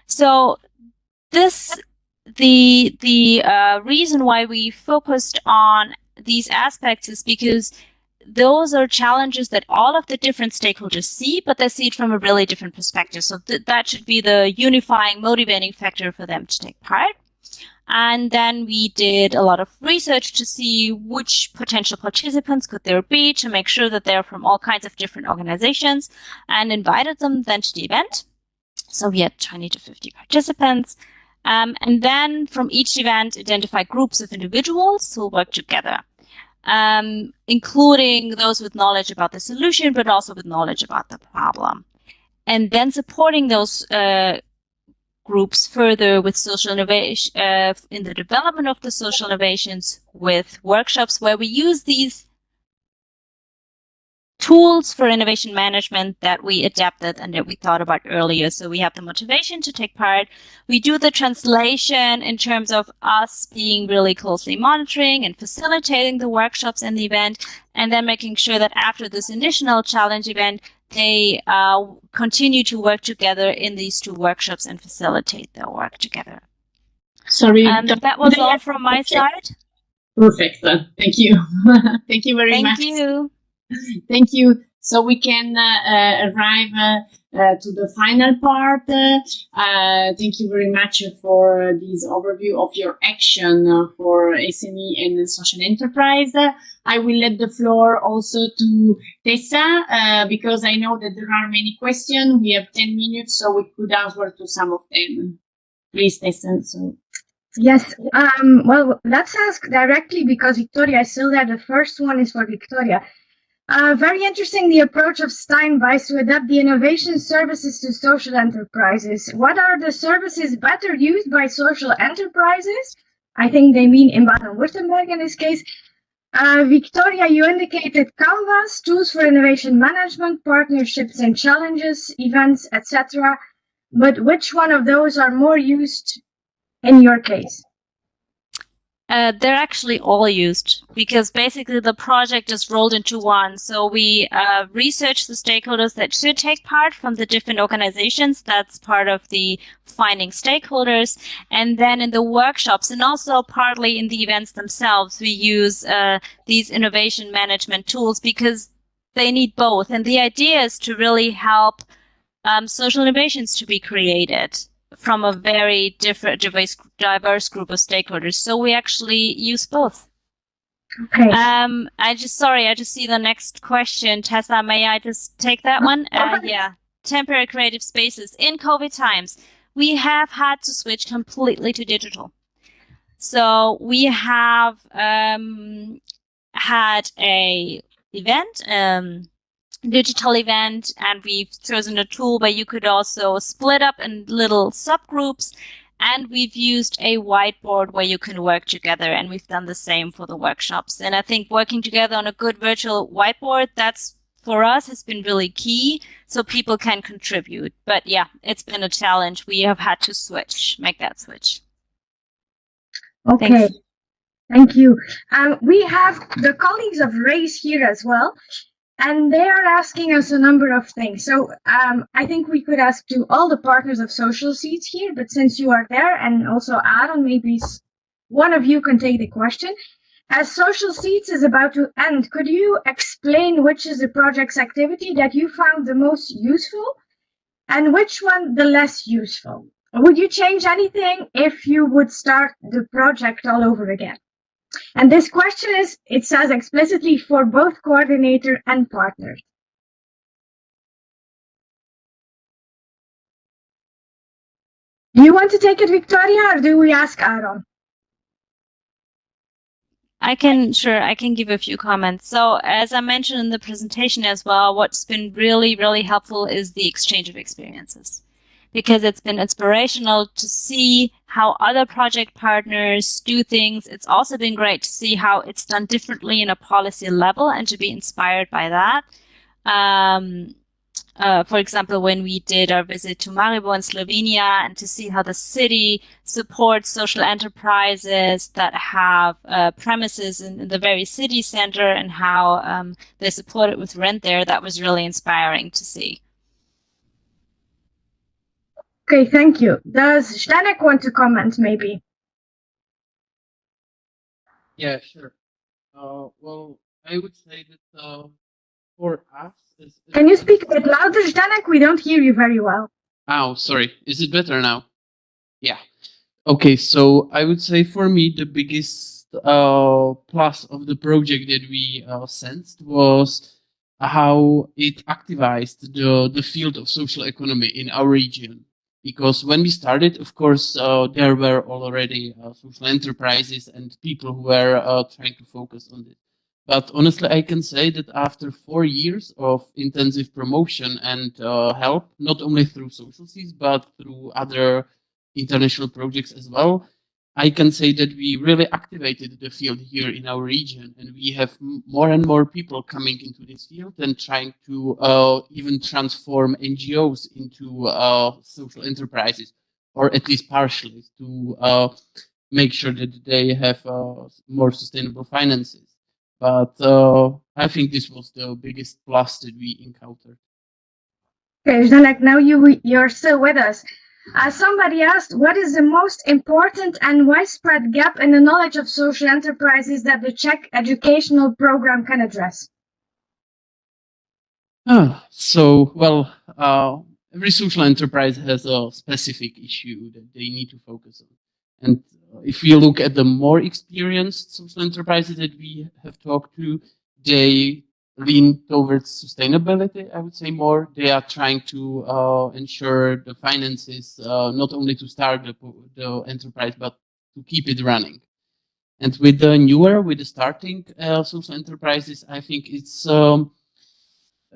So the reason why we focused on these aspects is because those are challenges that all of the different stakeholders see, but they see it from a really different perspective. So that should be the unifying, motivating factor for them to take part. And then we did a lot of research to see which potential participants could there be, to make sure that they're from all kinds of different organizations, and invited them then to the event. So we had 20 to 50 participants. And then from each event, identify groups of individuals who work together, including those with knowledge about the solution, but also with knowledge about the problem. And then supporting those groups further with social innovation, in the development of the social innovations, with workshops where we use these tools for innovation management that we adapted and that we thought about earlier. So we have the motivation to take part. We do the translation in terms of us being really closely monitoring and facilitating the workshops and the event, and then making sure that after this initial challenge event, they continue to work together in these 2 workshops and facilitate their work together. Sorry. That was all from my side. Perfect. Thank you. Thank you very much. Thank you. Thank you. So we can arrive to the final part. Thank you very much for this overview of your action for SME and social enterprise. I will let the floor also to Tessa, because I know that there are many questions. We have 10 minutes, so we could answer to some of them. Please, Tessa. So. Yes. Well, let's ask directly, because Victoria is still there. The first one is for Victoria. Very interesting, the approach of Steinweiss to adapt the innovation services to social enterprises. What are the services better used by social enterprises? I think they mean in Baden-Württemberg in this case. Victoria, you indicated Canvas, tools for innovation management, partnerships and challenges, events, etc. But which one of those are more used in your case? They're actually all used, because basically the project is rolled into one. So we research the stakeholders that should take part from the different organizations. That's part of the finding stakeholders. And then in the workshops, and also partly in the events themselves, we use these innovation management tools, because they need both. And the idea is to really help social innovations to be created from a very diverse group of stakeholders. So we actually use both. Okay. I just see the next question. Tessa, may I just take that one? Yeah. Temporary creative spaces. In COVID times, we have had to switch completely to digital. So we have had a event, digital event, and we've chosen a tool where you could also split up in little subgroups, and we've used a whiteboard where you can work together, and we've done the same for the workshops. And I think working together on a good virtual whiteboard, that's for us has been really key, so people can contribute. But yeah, it's been a challenge. We have had to make that switch. Okay. Thanks. Thank you. We have the colleagues of RAISE here as well. And they are asking us a number of things. So I think we could ask to all the partners of Social Seeds here, but since you are there, and also Aaron, maybe one of you can take the question. As Social Seeds is about to end, could you explain which is the project's activity that you found the most useful and which one the less useful? Would you change anything if you would start the project all over again? And this question is, it says explicitly for both coordinator and partners. Do you want to take it, Victoria, or do we ask Aaron? I can give a few comments. So as I mentioned in the presentation as well, what's been really, really helpful is the exchange of experiences, because it's been inspirational to see how other project partners do things. It's also been great to see how it's done differently in a policy level and to be inspired by that. For example, when we did our visit to Maribor in Slovenia, and to see how the city supports social enterprises that have premises in the very city center, and how they support it with rent there, that was really inspiring to see. Okay, thank you. Does Zdenek want to comment, maybe? Yeah, sure. Well, I would say that for us... Can you speak a bit louder, Zdenek? We don't hear you very well. Oh, sorry. Is it better now? Yeah. Okay, so I would say for me, the biggest plus of the project that we sensed was how it activized the field of social economy in our region. Because when we started, of course, there were already social enterprises and people who were trying to focus on this. But honestly, I can say that after 4 years of intensive promotion and help, not only through Social Seeds, but through other international projects as well, I can say that we really activated the field here in our region, and we have more and more people coming into this field and trying to even transform NGOs into social enterprises, or at least partially, to make sure that they have more sustainable finances. But I think this was the biggest plus that we encountered. Okay, Zdenek, now you're still with us. Somebody asked, what is the most important and widespread gap in the knowledge of social enterprises that the Czech educational program can address? Every social enterprise has a specific issue that they need to focus on. And if you look at the more experienced social enterprises that we have talked to, they lean towards sustainability, I would say more. They are trying to ensure the finances, not only to start the enterprise, but to keep it running. And with the starting social enterprises, I think it's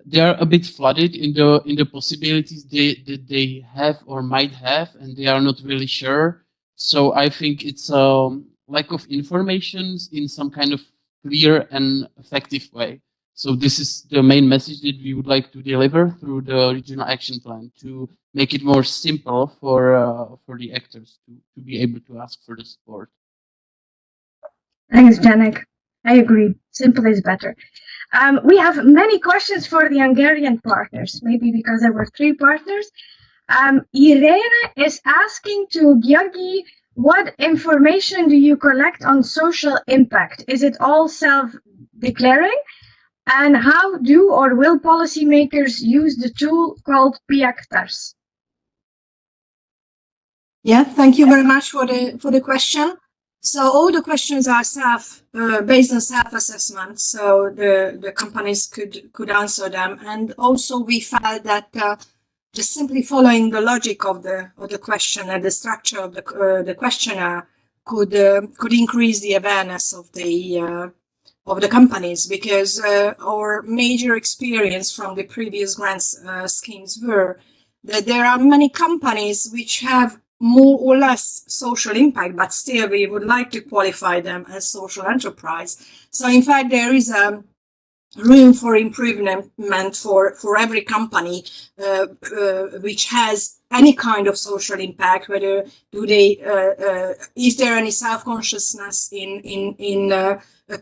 they are a bit flooded in the possibilities that they have or might have, and they are not really sure. So I think it's lack of information in some kind of clear and effective way. So this is the main message that we would like to deliver through the regional action plan, to make it more simple for the actors to be able to ask for the support. Thanks, Zdenek. I agree. Simple is better. We have many questions for the Hungarian partners, maybe because there were 3 partners. Irene is asking to György, what information do you collect on social impact? Is it all self-declaring? And how do or will policymakers use the tool called PIACTARS? Yeah, thank you very much for the question. So all the questions are based on self-assessment, so the companies could answer them. And also we felt that just simply following the logic of the question and the structure of the questionnaire could increase the awareness of the companies, because our major experience from the previous grants schemes were that there are many companies which have more or less social impact, but still we would like to qualify them as social enterprise. So in fact, there is a room for improvement for every company which has any kind of social impact, whether is there any self-consciousness in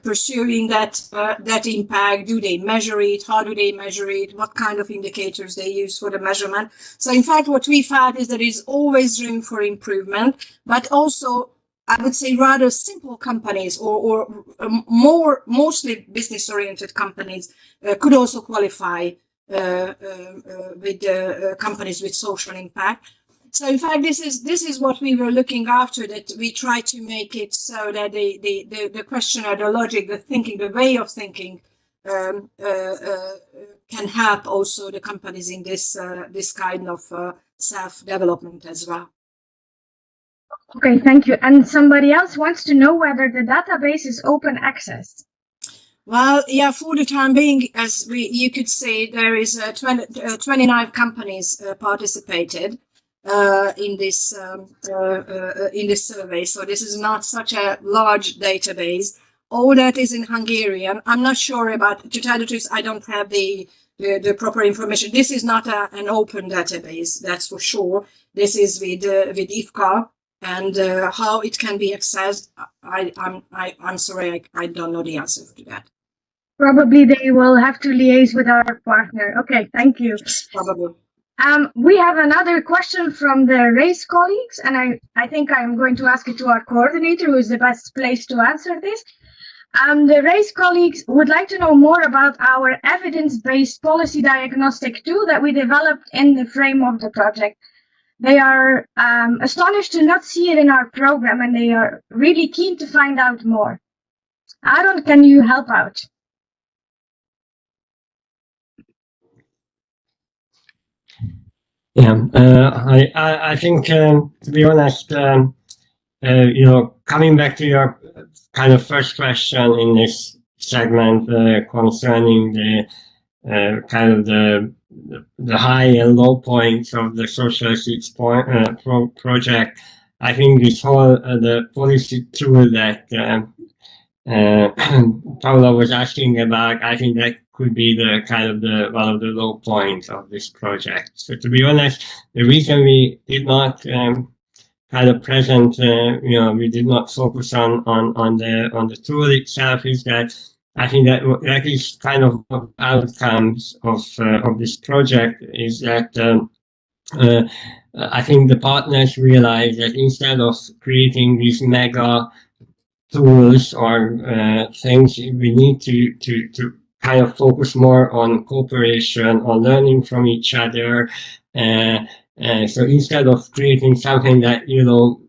pursuing that impact? Do they measure it? How do they measure it? What kind of indicators they use for the measurement? So in fact, what we found is there is always room for improvement, but also I would say rather simple companies or mostly business oriented companies could also qualify with companies with social impact. So in fact, this is what we were looking after, that we try to make it so that the question or the logic, the thinking, the way of thinking can help also the companies in this kind of self-development as well. Okay, thank you. And somebody else wants to know whether the database is open access. Well, yeah, for the time being, as you could say, there is 29 companies participated in this survey. So this is not such a large database. All that is in Hungarian. I'm not sure about, to tell the truth, I don't have the proper information. This is not an open database, that's for sure. This is with IFCA, and how it can be accessed, I'm sorry, I don't know the answer to that. Probably they will have to liaise with our partner. Okay, thank you. Yes, probably. We have another question from the RACE colleagues, and I think I'm going to ask it to our coordinator, who is the best place to answer this. The RACE colleagues would like to know more about our evidence-based policy diagnostic tool that we developed in the frame of the project. They are astonished to not see it in our program, and they are really keen to find out more. Aaron, can you help out? Yeah, I think, to be honest, you know, coming back to your kind of first question in this segment concerning the kind of the high and low points of the social seeds project, I think this whole the policy tool that Paula was asking about, I think that could be the kind of one of the low points of this project. So to be honest, the reason we did not kind of present, you know, we did not focus on the tool itself is that I think that is kind of outcomes of this project is that I think the partners realize that instead of creating these mega tools or things, we need to kind of focus more on cooperation, on learning from each other. So instead of creating something that, you know,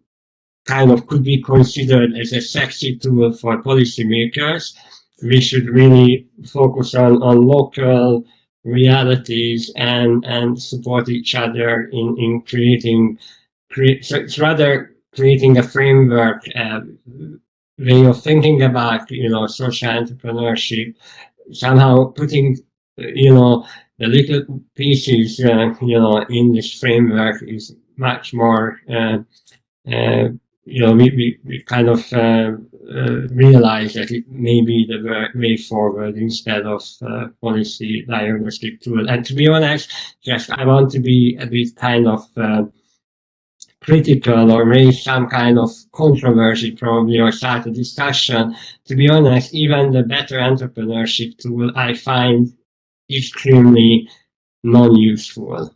kind of could be considered as a sexy tool for policymakers, we should really focus on local realities and support each other in creating. So it's rather creating a framework, way of thinking about, you know, social entrepreneurship, somehow putting, you know, the little pieces, you know, in this framework is much more, you know, we kind of realize that it may be the way forward instead of policy diagnostic tool. And to be honest, just I want to be a bit kind of critical or raise some kind of controversy probably or start a discussion. To be honest, even the better entrepreneurship tool I find extremely non-useful.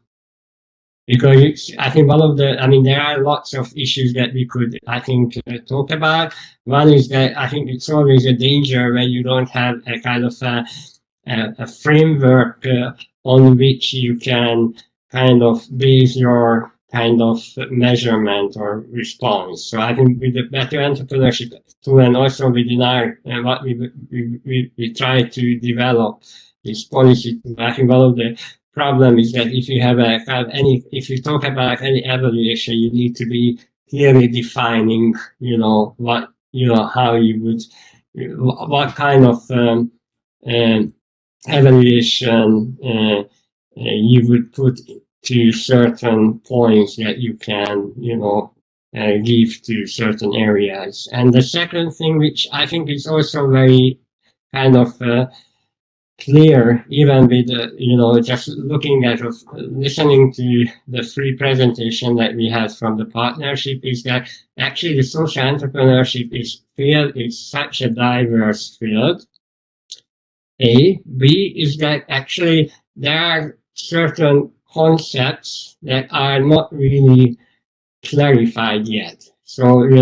Because I think one of the, I mean, there are lots of issues that we could, I think, talk about. One is that I think it's always a danger when you don't have a kind of a framework on which you can kind of base your kind of measurement or response. So I think with the better entrepreneurship tool and also within our, what we try to develop this policy, I think one of the problem is that if you have if you talk about any evaluation, you need to be clearly defining, you know, what, you know, how you would, what kind of evaluation you would put to certain points that you can, you know, give to certain areas. And the second thing, which I think is also very kind of clear, even with, you know, just looking at, listening to the free presentation that we had from the partnership, is that actually the social entrepreneurship field is such a diverse field. B is that actually there are certain concepts that are not really clarified yet. So, we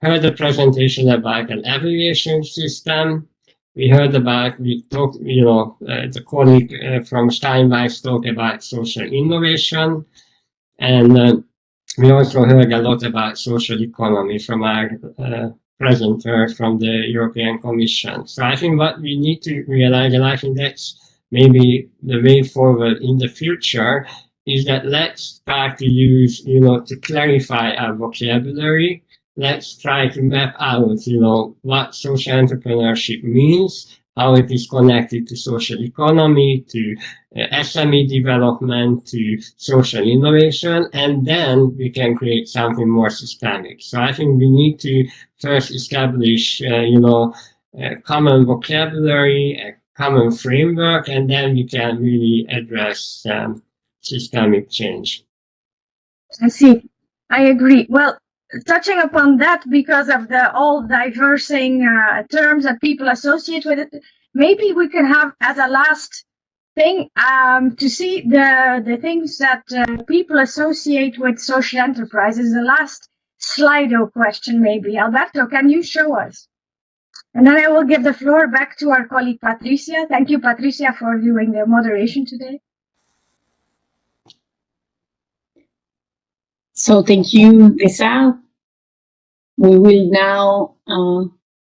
heard a presentation about an evaluation system. We talked, the colleague from Steinweiss talked about social innovation. And we also heard a lot about social economy from our presenter from the European Commission. So I think what we need to realize, and I think that's maybe the way forward in the future, is that let's start to use, to clarify our vocabulary. Let's try to map out, what social entrepreneurship means, how it is connected to social economy, to SME development, to social innovation, and then we can create something more systemic. So I think we need to first establish, a common vocabulary, a common framework, and then we can really address systemic change. I see. I agree. Well, touching upon that, because of the all diversing terms that people associate with it, maybe we can have as a last thing to see the things that people associate with social enterprises. The last Slido question, maybe. Alberto, can you show us? And then I will give the floor back to our colleague Patricia. Thank you, Patricia, for doing the moderation today. So thank you, Lisa. We will now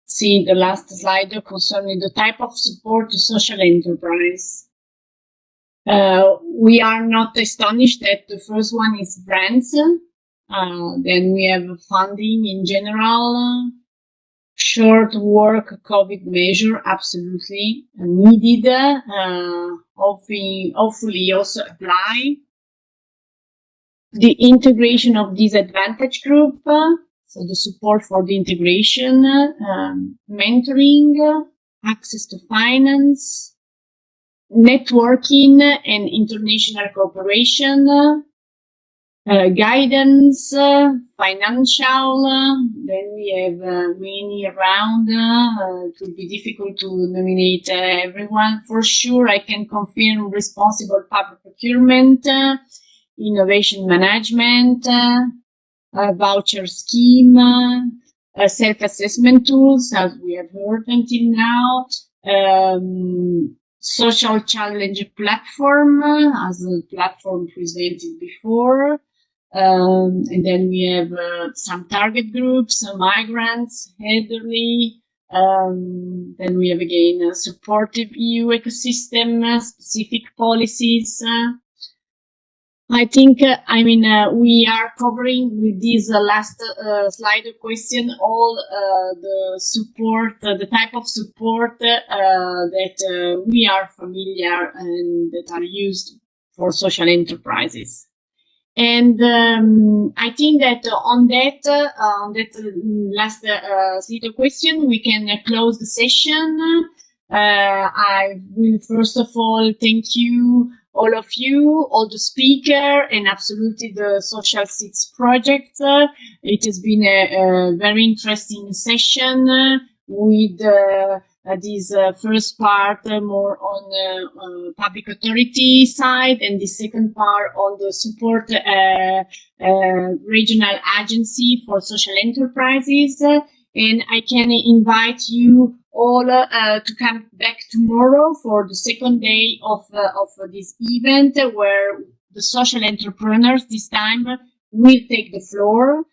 see the last slide concerning the type of support to social enterprise. We are not astonished that the first one is grants. Then we have funding in general. Short work COVID measure, absolutely needed. Hopefully also apply. The integration of disadvantaged group, so the support for the integration, mentoring, access to finance, networking and international cooperation, guidance, financial, then we have many around. It will be difficult to nominate everyone. For sure, I can confirm responsible public procurement, innovation management, voucher scheme, self-assessment tools, as we have heard until now, social challenge platform, as a platform presented before. And then we have some target groups, migrants, elderly. Then we have again a supportive EU ecosystem, specific policies. I think, we are covering with this last slide question all the support, the type of support that we are familiar and that are used for social enterprises. And I think that on that last slide question, we can close the session. I will first of all thank you, all of you, all the speakers, and absolutely the Social Seeds project. It has been a very interesting session with this first part more on public authority side, and the second part on the support regional agency for social enterprises. And I can invite you all to come back tomorrow for the second day of this event, where the social entrepreneurs this time will take the floor.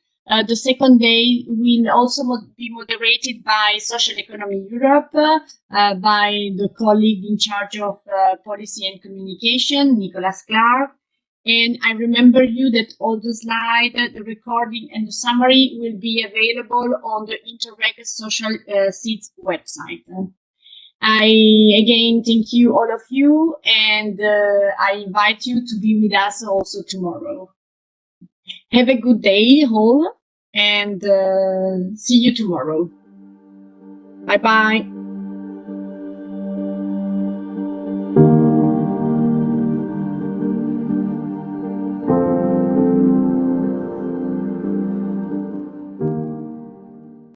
The second day will also be moderated by Social Economy Europe, by the colleague in charge of policy and communication, Nicholas Clark. And I remember you that all the slides, the recording and the summary will be available on the Interreg Social Seeds website. I again thank you, all of you, and I invite you to be with us also tomorrow. Have a good day, all, and see you tomorrow. Bye-bye.